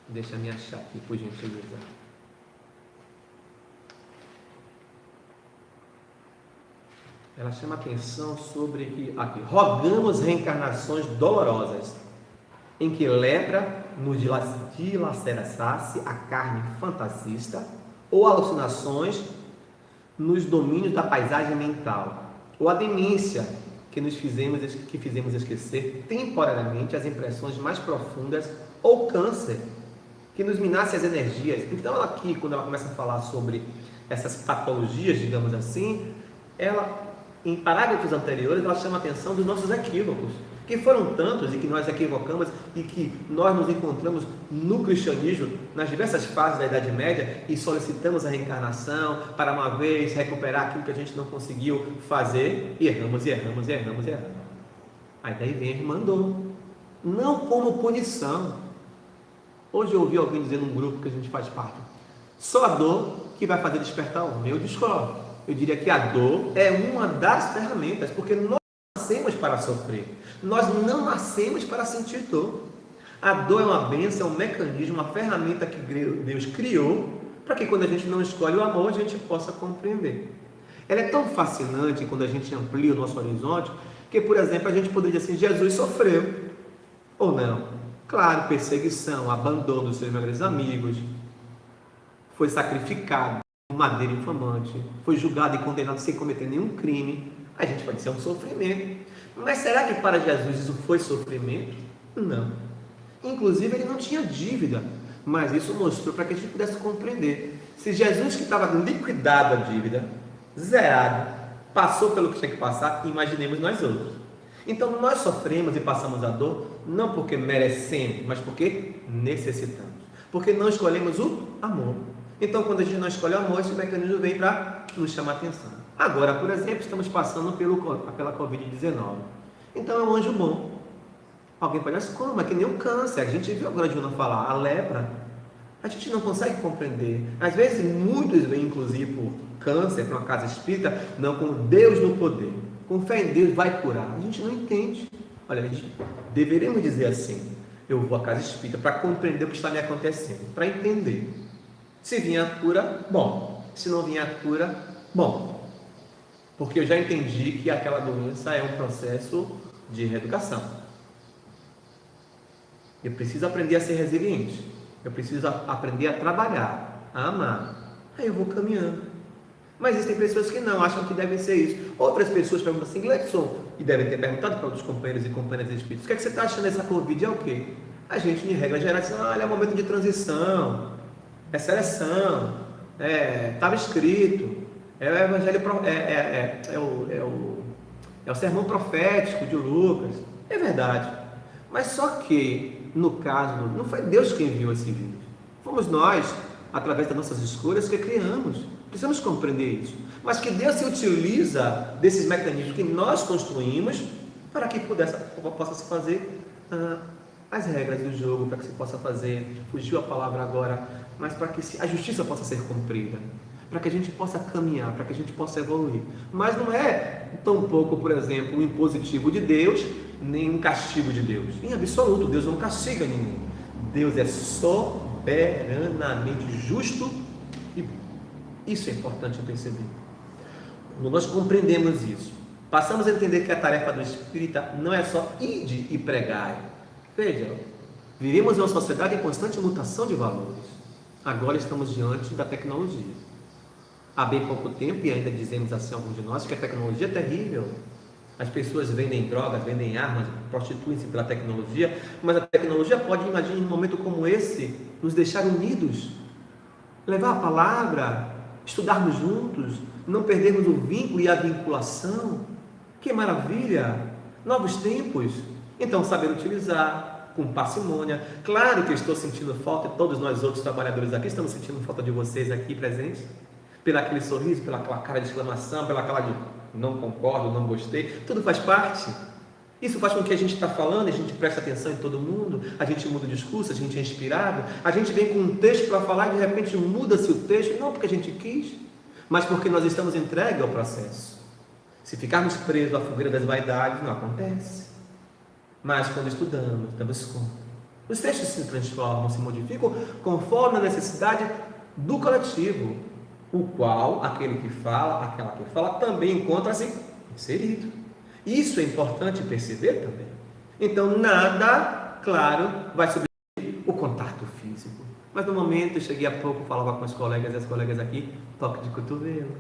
deixa eu me achar aqui, por gentileza. Ela chama atenção sobre que, aqui, rogamos reencarnações dolorosas, em que lepra nos dilacerasse a carne fantasista, ou alucinações nos domínios da paisagem mental, ou a demência que fizemos esquecer temporariamente as impressões mais profundas, ou câncer que nos minasse as energias. Então ela aqui, quando ela começa a falar sobre essas patologias, digamos assim, ela, em parágrafos anteriores, ela chama a atenção dos nossos equívocos, que foram tantos e que nós equivocamos e que nós nos encontramos no cristianismo, nas diversas fases da Idade Média, e solicitamos a reencarnação para uma vez recuperar aquilo que a gente não conseguiu fazer, e erramos. Aí daí vem a irmã dor, não como punição. Hoje eu ouvi alguém dizer num grupo que a gente faz parte, só a dor que vai fazer despertar o homem. Eu discordo. Eu diria que a dor é uma das ferramentas, porque nós nascemos para sofrer. Nós não nascemos para sentir dor. A dor é uma bênção, é um mecanismo, uma ferramenta que Deus criou para que quando a gente não escolhe o amor, a gente possa compreender. Ela é tão fascinante quando a gente amplia o nosso horizonte, que, por exemplo, a gente poderia dizer assim, Jesus sofreu, ou não. Claro, perseguição, abandono dos seus melhores amigos, foi sacrificado, madeira infamante, foi julgado e condenado sem cometer nenhum crime. A gente pode dizer um sofrimento. Mas será que para Jesus isso foi sofrimento? Não. Inclusive ele não tinha dívida, mas isso mostrou para que a gente pudesse compreender. Se Jesus, que estava liquidado a dívida, zerado, passou pelo que tinha que passar, imaginemos nós outros. Então nós sofremos e passamos a dor, não porque merecemos, mas porque necessitamos. Porque não escolhemos o amor. Então, quando a gente não escolhe o amor, esse mecanismo vem para nos chamar a atenção. Agora, por exemplo, estamos passando pela Covid-19. Então, é um anjo bom. Alguém pode dizer, como? É que nem o câncer. A gente viu agora a Juna falar, a lepra. A gente não consegue compreender. Às vezes, muitos vêm, inclusive, por câncer, para uma casa espírita, não, com Deus no poder. Com fé em Deus vai curar. A gente não entende. Olha, a gente deveríamos dizer assim, eu vou à casa espírita para compreender o que está me acontecendo, para entender. Se vier a cura, bom. Se não vier a cura, bom. Porque eu já entendi que aquela doença é um processo de reeducação. Eu preciso aprender a ser resiliente. Eu preciso aprender a trabalhar, a amar. Aí eu vou caminhando. Mas existem pessoas que não, acham que devem ser isso. Outras pessoas perguntam assim, Gleison, e devem ter perguntado para outros companheiros e companheiras espíritas, o que é que você está achando dessa Covid? É o quê? A gente, em regra geral, diz, é um momento de transição. É seleção, estava escrito, é o evangelho, é o sermão profético de Lucas. É verdade, mas só que no caso não foi Deus quem enviou esse vírus, fomos nós, através das nossas escolhas, que criamos. Precisamos compreender isso, mas que Deus se utiliza desses mecanismos que nós construímos para que possa se fazer as regras do jogo, para que se possa fazer, fugiu a palavra agora, mas para que a justiça possa ser cumprida, para que a gente possa caminhar, para que a gente possa evoluir. Mas não é tampouco, por exemplo, um impositivo de Deus, nem um castigo de Deus. Em absoluto, Deus não castiga ninguém. Deus é soberanamente justo e isso é importante perceber. Quando nós compreendemos isso, passamos a entender que a tarefa do espírita não é só ide e pregar. Veja, vivemos em uma sociedade em constante mutação de valores. Agora estamos diante da tecnologia. Há bem pouco tempo, e ainda dizemos assim alguns de nós, que a tecnologia é terrível. As pessoas vendem drogas, vendem armas, prostituem-se pela tecnologia, mas a tecnologia pode, imagine, num momento como esse, nos deixar unidos, levar a palavra, estudarmos juntos, não perdermos o vínculo e a vinculação. Que maravilha! Novos tempos. Então, saber utilizar com parcimônia. Claro que eu estou sentindo falta, e todos nós outros trabalhadores aqui estamos sentindo falta de vocês aqui presentes, pelo aquele sorriso, pela cara de exclamação, pela cara de não concordo, não gostei, tudo faz parte. Isso faz com que a gente está falando, a gente presta atenção em todo mundo, a gente muda o discurso, a gente é inspirado, a gente vem com um texto para falar e de repente muda-se o texto, não porque a gente quis, mas porque nós estamos entregues ao processo. Se ficarmos presos à fogueira das vaidades, não acontece. Mas quando estudamos, damos conta. Os textos se transformam, se modificam conforme a necessidade do coletivo, o qual aquele que fala, aquela que fala, também encontra-se inserido. Isso é importante perceber também. Então, nada, claro, vai substituir o contato físico. Mas no momento, eu cheguei há pouco, falava com os colegas e as colegas aqui, toque de cotovelo,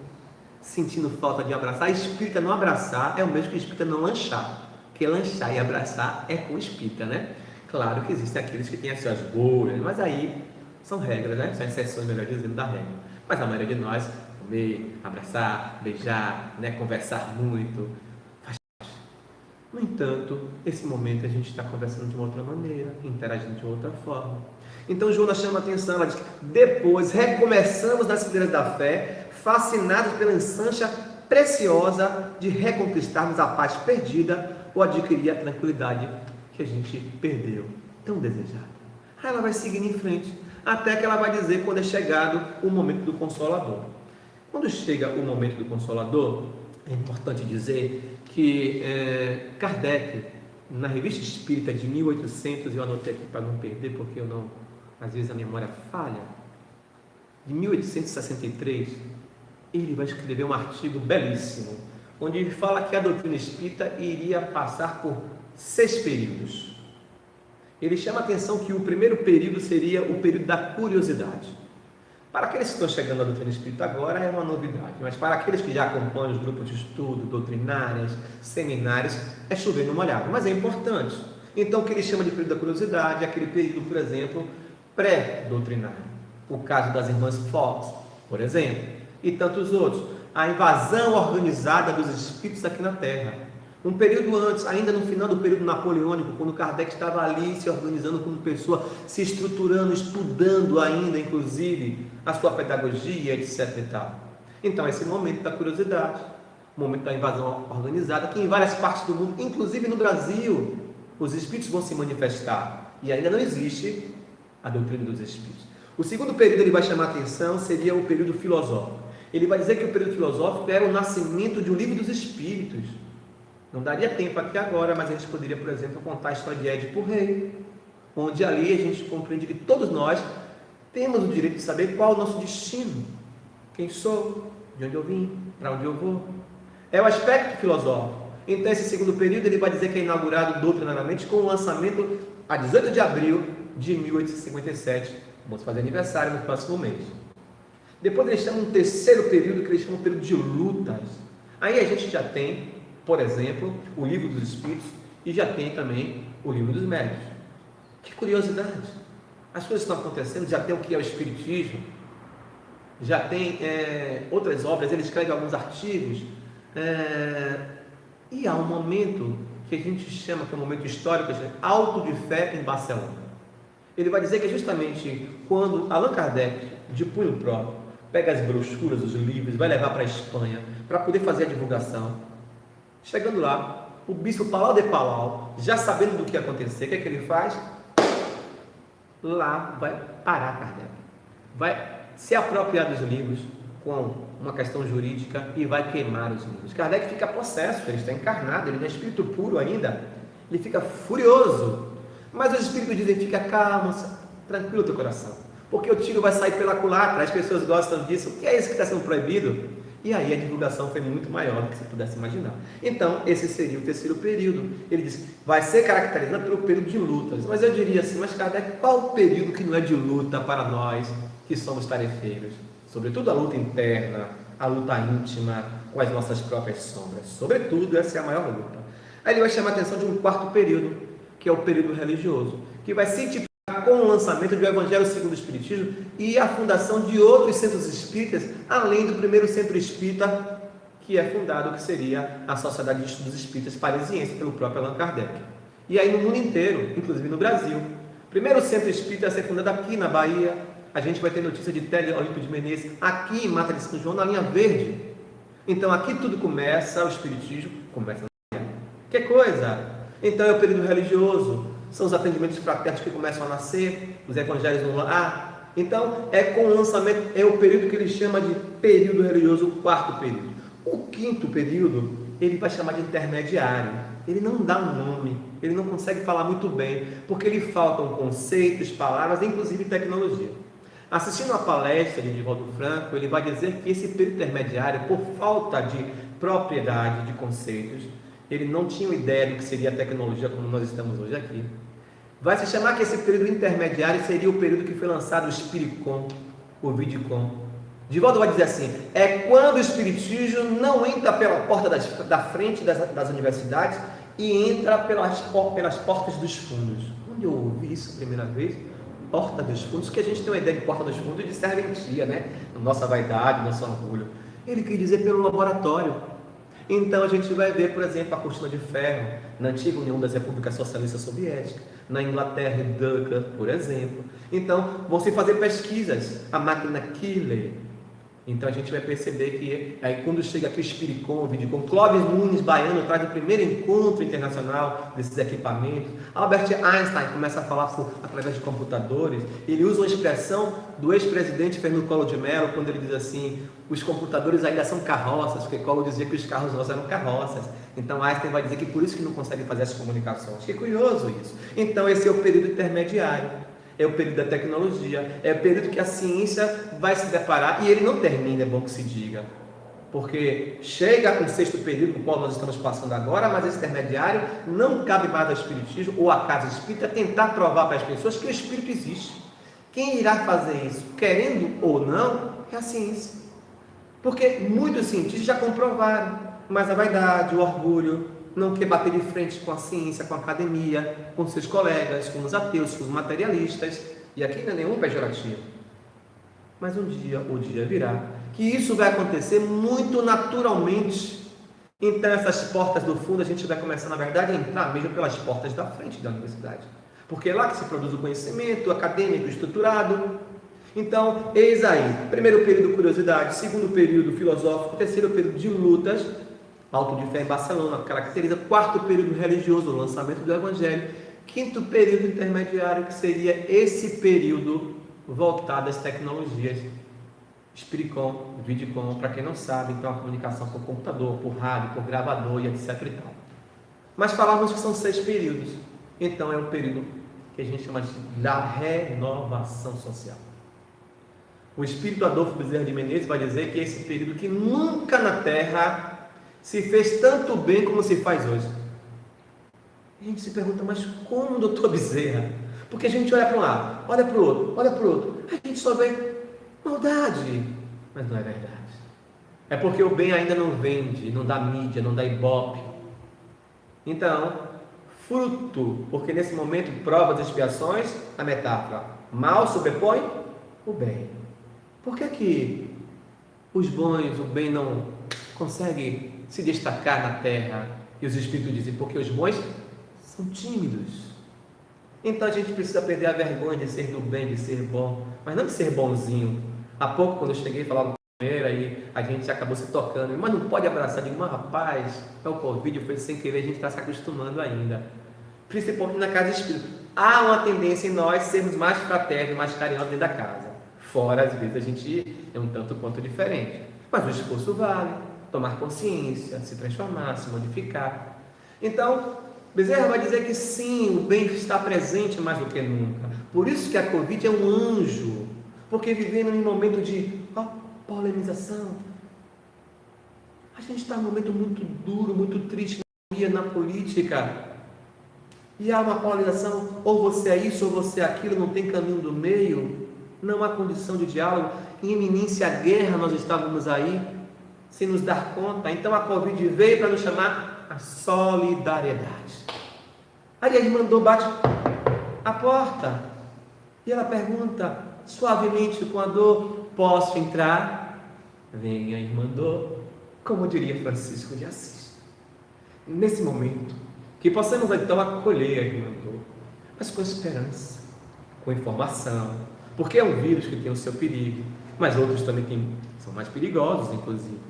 sentindo falta de abraçar. Espírita não abraçar é o mesmo que espírita não lanchar. Porque lanchar e abraçar é com espírita, né? Claro que existem aqueles que têm as suas bolhas, mas aí são regras, né? São exceções, melhor dizendo, da regra. Mas a maioria de nós, comer, abraçar, beijar, né? Conversar muito, faz parte. No entanto, esse momento a gente está conversando de uma outra maneira, interagindo de outra forma. Então Joana chama a atenção, ela diz que depois recomeçamos nas fileiras da fé, fascinados pela instância preciosa de reconquistarmos a paz perdida ou adquirir a tranquilidade que a gente perdeu, tão desejada. Aí ela vai seguindo em frente, até que ela vai dizer quando é chegado o momento do Consolador. Quando chega o momento do Consolador, é importante dizer que Kardec, na Revista Espírita de 1800, eu anotei aqui para não perder, porque às vezes a memória falha, de 1863, ele vai escrever um artigo belíssimo, onde ele fala que a doutrina espírita iria passar por 6 períodos. Ele chama a atenção que o primeiro período seria o período da curiosidade. Para aqueles que estão chegando à doutrina espírita agora é uma novidade, mas para aqueles que já acompanham os grupos de estudo, doutrinárias, seminários, é chover no molhado, mas é importante. Então o que ele chama de período da curiosidade é aquele período, por exemplo, pré-doutrinário. O caso das irmãs Fox, por exemplo, e tantos outros. A invasão organizada dos espíritos aqui na Terra. Um período antes, ainda no final do período napoleônico, quando Kardec estava ali se organizando como pessoa, se estruturando, estudando ainda, inclusive, a sua pedagogia, etc. e tal. Então, esse momento da curiosidade, o momento da invasão organizada, que em várias partes do mundo, inclusive no Brasil, os espíritos vão se manifestar. E ainda não existe a doutrina dos espíritos. O segundo período ele vai chamar a atenção seria o período filosófico. Ele vai dizer que o período filosófico era o nascimento de um livro dos espíritos. Não daria tempo aqui agora, mas a gente poderia, por exemplo, contar a história de Édipo Rei, onde ali a gente compreende que todos nós temos o direito de saber qual é o nosso destino, quem sou, de onde eu vim, para onde eu vou. É o aspecto filosófico. Então, esse segundo período ele vai dizer que é inaugurado doutrinariamente com o lançamento a 18 de abril de 1857. Vamos fazer aniversário no próximo mês. Depois eles chamam um terceiro período, que eles chamam de período de lutas. Aí a gente já tem, por exemplo, o Livro dos Espíritos e já tem também o Livro dos Médiuns. Que curiosidade! As coisas estão acontecendo, já tem o que é o Espiritismo, já tem outras obras, ele escreve alguns artigos, e há um momento que a gente chama, que é um momento histórico, Auto de Fé em Barcelona. Ele vai dizer que é justamente quando Allan Kardec, de punho próprio, pega as brochuras, os livros, vai levar para a Espanha, para poder fazer a divulgação. Chegando lá, o bispo Palau de Palau, já sabendo do que ia acontecer, o que é que ele faz? Lá vai parar Kardec. Vai se apropriar dos livros com uma questão jurídica e vai queimar os livros. Kardec fica possesso, ele está encarnado, ele não é espírito puro ainda. Ele fica furioso. Mas os espíritos dizem, fica calmo, tranquilo teu coração. Porque o tiro vai sair pela culatra, as pessoas gostam disso. O que é isso que está sendo proibido? E aí a divulgação foi muito maior do que você pudesse imaginar. Então, esse seria o terceiro período. Ele diz, vai ser caracterizado pelo período de lutas. Mas eu diria assim, mas Kardec, qual o período que não é de luta para nós, que somos tarefeiros, sobretudo a luta interna, a luta íntima com as nossas próprias sombras. Sobretudo, essa é a maior luta. Aí ele vai chamar a atenção de um quarto período, que é o período religioso, que vai se tipificar com o lançamento do Evangelho segundo o Espiritismo e a fundação de outros centros espíritas, além do primeiro centro espírita que é fundado, que seria a Sociedade de Estudos Espíritas Parisiense, pelo próprio Allan Kardec. E aí no mundo inteiro, inclusive no Brasil. Primeiro centro espírita a ser fundado aqui na Bahia. A gente vai ter notícia de Télio Olímpio de Menezes, aqui em Mata de São João, na linha verde. Então aqui tudo começa, o Espiritismo começa na linha. Que coisa! Então é o período religioso, são os atendimentos fraternos que começam a nascer, os evangelhos no lar. Então é com o lançamento, é o período que ele chama de período religioso, o quarto período. O quinto período, ele vai chamar de intermediário. Ele não dá um nome, ele não consegue falar muito bem, porque lhe faltam conceitos, palavras, inclusive tecnologia. Assistindo a palestra de Divaldo Franco, ele vai dizer que esse período intermediário, por falta de propriedade de conceitos, ele não tinha ideia do que seria a tecnologia como nós estamos hoje aqui. Vai se chamar que esse período intermediário seria o período que foi lançado o Spiricom, o Vidicom. Divaldo vai dizer assim, é quando o Espiritismo não entra pela porta da frente das universidades e entra pelas portas dos fundos. Quando eu ouvi isso a primeira vez, porta dos fundos, que a gente tem uma ideia de porta dos fundos de serventia, né? Nossa vaidade, nosso orgulho. Ele quer dizer pelo laboratório. Então a gente vai ver, por exemplo, a cortina de ferro na antiga União das Repúblicas Socialistas Soviéticas, na Inglaterra, em Duncan, por exemplo. Então, vão se fazer pesquisas, a máquina Killer. Então a gente vai perceber que aí quando chega aqui o Spiricom, o Vidicom, Clóvis Nunes, baiano, traz o primeiro encontro internacional desses equipamentos. Albert Einstein começa a falar através de computadores. Ele usa uma expressão do ex-presidente Fernando Collor de Mello, quando ele diz assim, os computadores ainda são carroças, porque Collor dizia que os carros nossos eram carroças. Então Einstein vai dizer que por isso que não consegue fazer essas comunicações. Que curioso isso. Então esse é o período intermediário. É o período da tecnologia, é o período que a ciência vai se deparar, e ele não termina, é bom que se diga, porque chega um sexto período, no qual nós estamos passando agora, mas esse intermediário não cabe mais ao Espiritismo ou à casa espírita tentar provar para as pessoas que o Espírito existe. Quem irá fazer isso, querendo ou não, é a ciência, porque muitos cientistas já comprovaram, mas a vaidade, o orgulho, não quer bater de frente com a ciência, com a academia, com seus colegas, com os ateus, com os materialistas, e aqui não é nenhum pejorativo. Mas um dia, o dia virá, que isso vai acontecer muito naturalmente. Então essas portas do fundo, a gente vai começar, na verdade, a entrar mesmo pelas portas da frente da universidade. Porque é lá que se produz o conhecimento acadêmico estruturado. Então, eis aí, primeiro período curiosidade, segundo período filosófico, terceiro período de lutas, Alto de Fé em Barcelona, caracteriza quarto período religioso, o lançamento do Evangelho, quinto período intermediário, que seria esse período voltado às tecnologias, Spiricom, Vidicom, para quem não sabe, então a comunicação por computador, por rádio, por gravador e etc e tal. Mas falávamos que são 6 períodos, então é um período que a gente chama da renovação social. O espírito Adolfo Bezerra de Menezes vai dizer que é esse período que nunca na Terra se fez tanto bem como se faz hoje. A gente se pergunta, mas como, doutor Bezerra? Porque a gente olha para um lado, olha para o outro, olha para o outro, a gente só vê maldade, mas não é verdade. É porque o bem ainda não vende, não dá mídia, não dá ibope. Então, fruto, porque nesse momento, provas e expiações, a metáfora, mal sobrepõe o bem. Por que os bons, o bem não consegue se destacar na terra? E os espíritos dizem, porque os bons são tímidos. Então a gente precisa perder a vergonha de ser do bem, de ser bom, mas não de ser bonzinho. Há pouco, quando eu cheguei a falar no primeiro, aí a gente acabou se tocando, mas não pode abraçar. Digo, mas rapaz, é o Covid, foi sem querer, a gente está se acostumando ainda. Principalmente na casa espírita. Há uma tendência em nós sermos mais fraternos, mais carinhosos dentro da casa. Fora, às vezes, a gente é um tanto quanto diferente. Mas o esforço vale, tomar consciência, se transformar, se modificar. Então, Bezerra vai dizer que sim, o bem está presente mais do que nunca. Por isso que a Covid é um anjo, porque vivendo em um momento de polemização, a gente está num momento muito duro, muito triste na política, e há uma polarização, ou você é isso, ou você é aquilo, não tem caminho do meio. não há condição de diálogo, em iminência à guerra nós estávamos aí, sem nos dar conta. Então a Covid veio para nos chamar a solidariedade. Aí a irmã Dô bate a porta e ela pergunta suavemente com a Dô: posso entrar? Venha, irmã Dô, como diria Francisco de Assis. Nesse momento, que possamos então acolher a irmã Dô, mas com esperança, com informação, porque é um vírus que tem o seu perigo, mas outros também são mais perigosos, inclusive.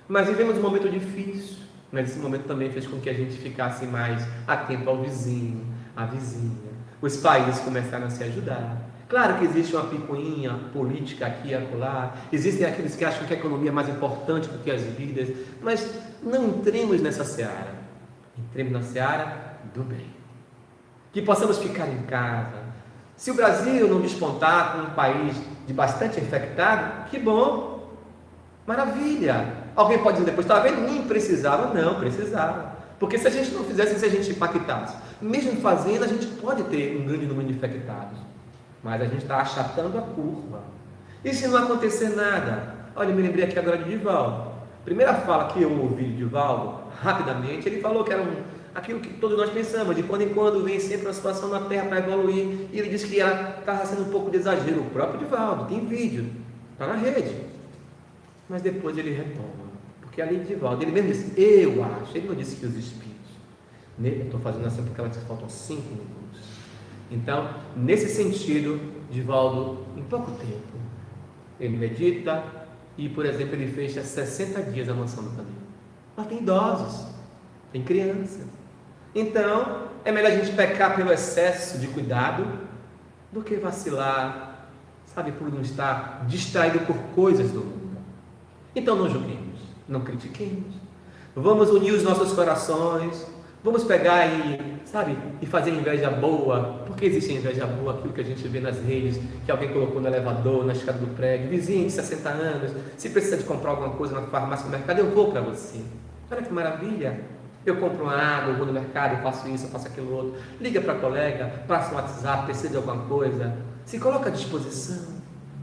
Mas vivemos um momento difícil, mas esse momento também fez com que a gente ficasse mais atento ao vizinho, à vizinha. Os países começaram a se ajudar. Claro que existe uma picuinha política aqui e acolá, existem aqueles que acham que a economia é mais importante do que as vidas, mas não entremos nessa seara. Entremos na seara do bem. Que possamos ficar em casa. Se o Brasil não despontar como um país de bastante infectado, que bom, maravilha. Alguém pode dizer depois, está vendo? Nem precisava. Não, precisava. Porque se a gente não fizesse, se a gente impactasse, mesmo fazendo, a gente pode ter um grande número de infectados. Mas a gente está achatando a curva. E se não acontecer nada? Olha, eu me lembrei aqui agora de Divaldo. Primeira fala que eu ouvi de Divaldo, rapidamente, ele falou que era aquilo que todos nós pensamos, de quando em quando vem sempre uma situação na Terra para evoluir, e ele disse que estava sendo um pouco de exagero. O próprio Divaldo, tem vídeo, está na rede. Mas depois ele retoma, porque ali Divaldo, ele mesmo disse, eu acho, ele não disse que os espíritos, estou fazendo assim porque ela disse que faltam 5 minutos. Então, nesse sentido, Divaldo, em pouco tempo, ele medita e, por exemplo, ele fecha 60 dias a mansão do caminho. Mas tem idosos, tem crianças. Então, é melhor a gente pecar pelo excesso de cuidado do que vacilar, sabe, por não estar distraído por coisas do mundo. Então, não julguemos, não critiquemos. Vamos unir os nossos corações. Vamos pegar e fazer inveja boa, porque existe inveja boa, aquilo que a gente vê nas redes, que alguém colocou no elevador, na escada do prédio, vizinho de 60 anos, se precisa de comprar alguma coisa na farmácia, no mercado, eu vou para você. Olha que maravilha, eu compro uma água, eu vou no mercado, eu faço isso, eu faço aquilo outro, liga para a colega, passa um WhatsApp, precisa de alguma coisa, se coloca à disposição,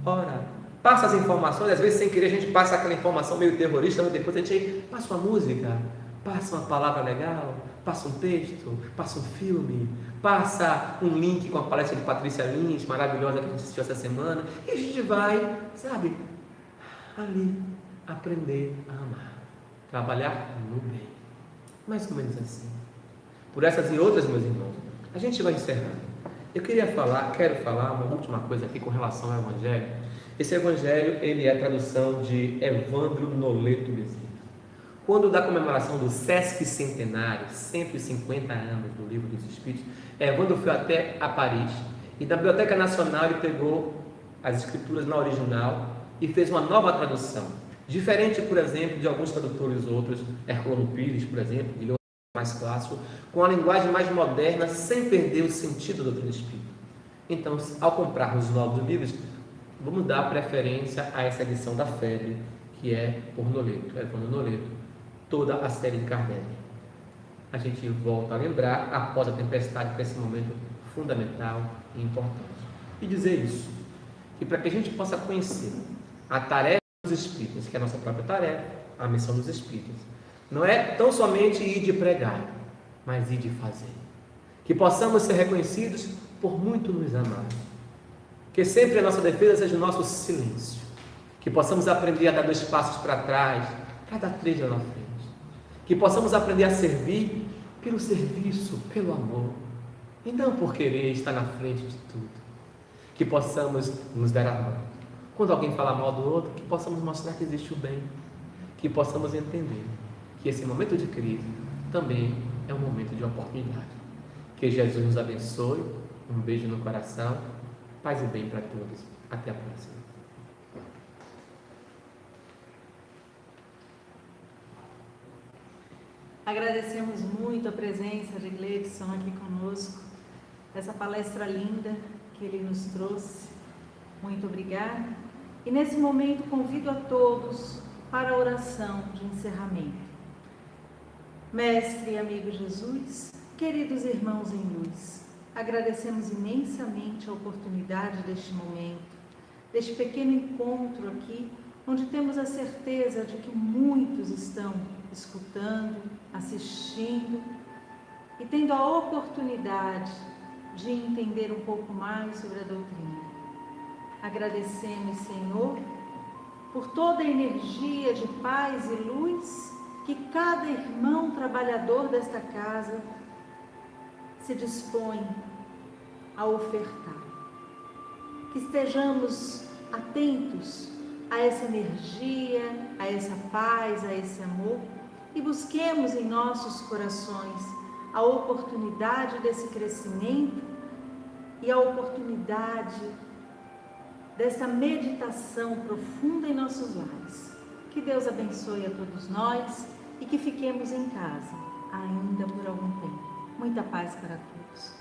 ora, passa as informações, às vezes sem querer a gente passa aquela informação meio terrorista, mas depois a gente passa uma música, passa uma palavra legal, passa um texto, passa um filme, passa um link com a palestra de Patrícia Lins, maravilhosa, que a gente assistiu essa semana, e a gente vai, sabe, ali, aprender a amar, trabalhar no bem, mais ou menos assim. Por essas e outras, meus irmãos, a gente vai encerrando. Eu quero falar uma última coisa aqui com relação ao Evangelho. Esse Evangelho, ele é a tradução de Evandro Noleto Bezerra. Quando da comemoração do Sesc Centenário, 150 anos do Livro dos Espíritos, Evandro foi até a Paris e da Biblioteca Nacional ele pegou as escrituras na original e fez uma nova tradução, diferente, por exemplo, de alguns tradutores outros, Herculano Pires, por exemplo, ele é mais clássico, com a linguagem mais moderna, sem perder o sentido do doutrina espírita. Então, ao comprarmos os novos livros, vamos dar preferência a essa edição da FEB, que é por Noleto, Evandro Noleto, toda a série de Kardec. A gente volta a lembrar, após a tempestade, que é esse momento fundamental e importante. E dizer isso, que para que a gente possa conhecer a tarefa dos Espíritos, que é a nossa própria tarefa, a missão dos Espíritos, não é tão somente ir de pregar, mas ir de fazer. Que possamos ser reconhecidos por muito nos amar. Que sempre a nossa defesa seja o nosso silêncio. Que possamos aprender a dar 2 passos para trás, para dar 3 lá na frente. Que possamos aprender a servir pelo serviço, pelo amor, e não por querer estar na frente de tudo. Que possamos nos dar a mão. Quando alguém fala mal do outro, que possamos mostrar que existe o bem. Que possamos entender que esse momento de crise também é um momento de oportunidade. Que Jesus nos abençoe. Um beijo no coração. Paz e bem para todos. Até a próxima. Agradecemos muito a presença de Gleidson aqui conosco, essa palestra linda que ele nos trouxe. Muito obrigada. E nesse momento convido a todos para a oração de encerramento. Mestre e amigo Jesus, queridos irmãos em luz, agradecemos imensamente a oportunidade deste momento deste pequeno encontro aqui, onde temos a certeza de que muitos estão escutando, assistindo e tendo a oportunidade de entender um pouco mais sobre a doutrina. Agradecemos, Senhor, por toda a energia de paz e luz que cada irmão trabalhador desta casa se dispõe a ofertar. Que estejamos atentos a essa energia, a essa paz, a esse amor e busquemos em nossos corações a oportunidade desse crescimento e a oportunidade dessa meditação profunda em nossos lares. Que Deus abençoe a todos nós e que fiquemos em casa ainda por algum tempo. Muita paz para todos.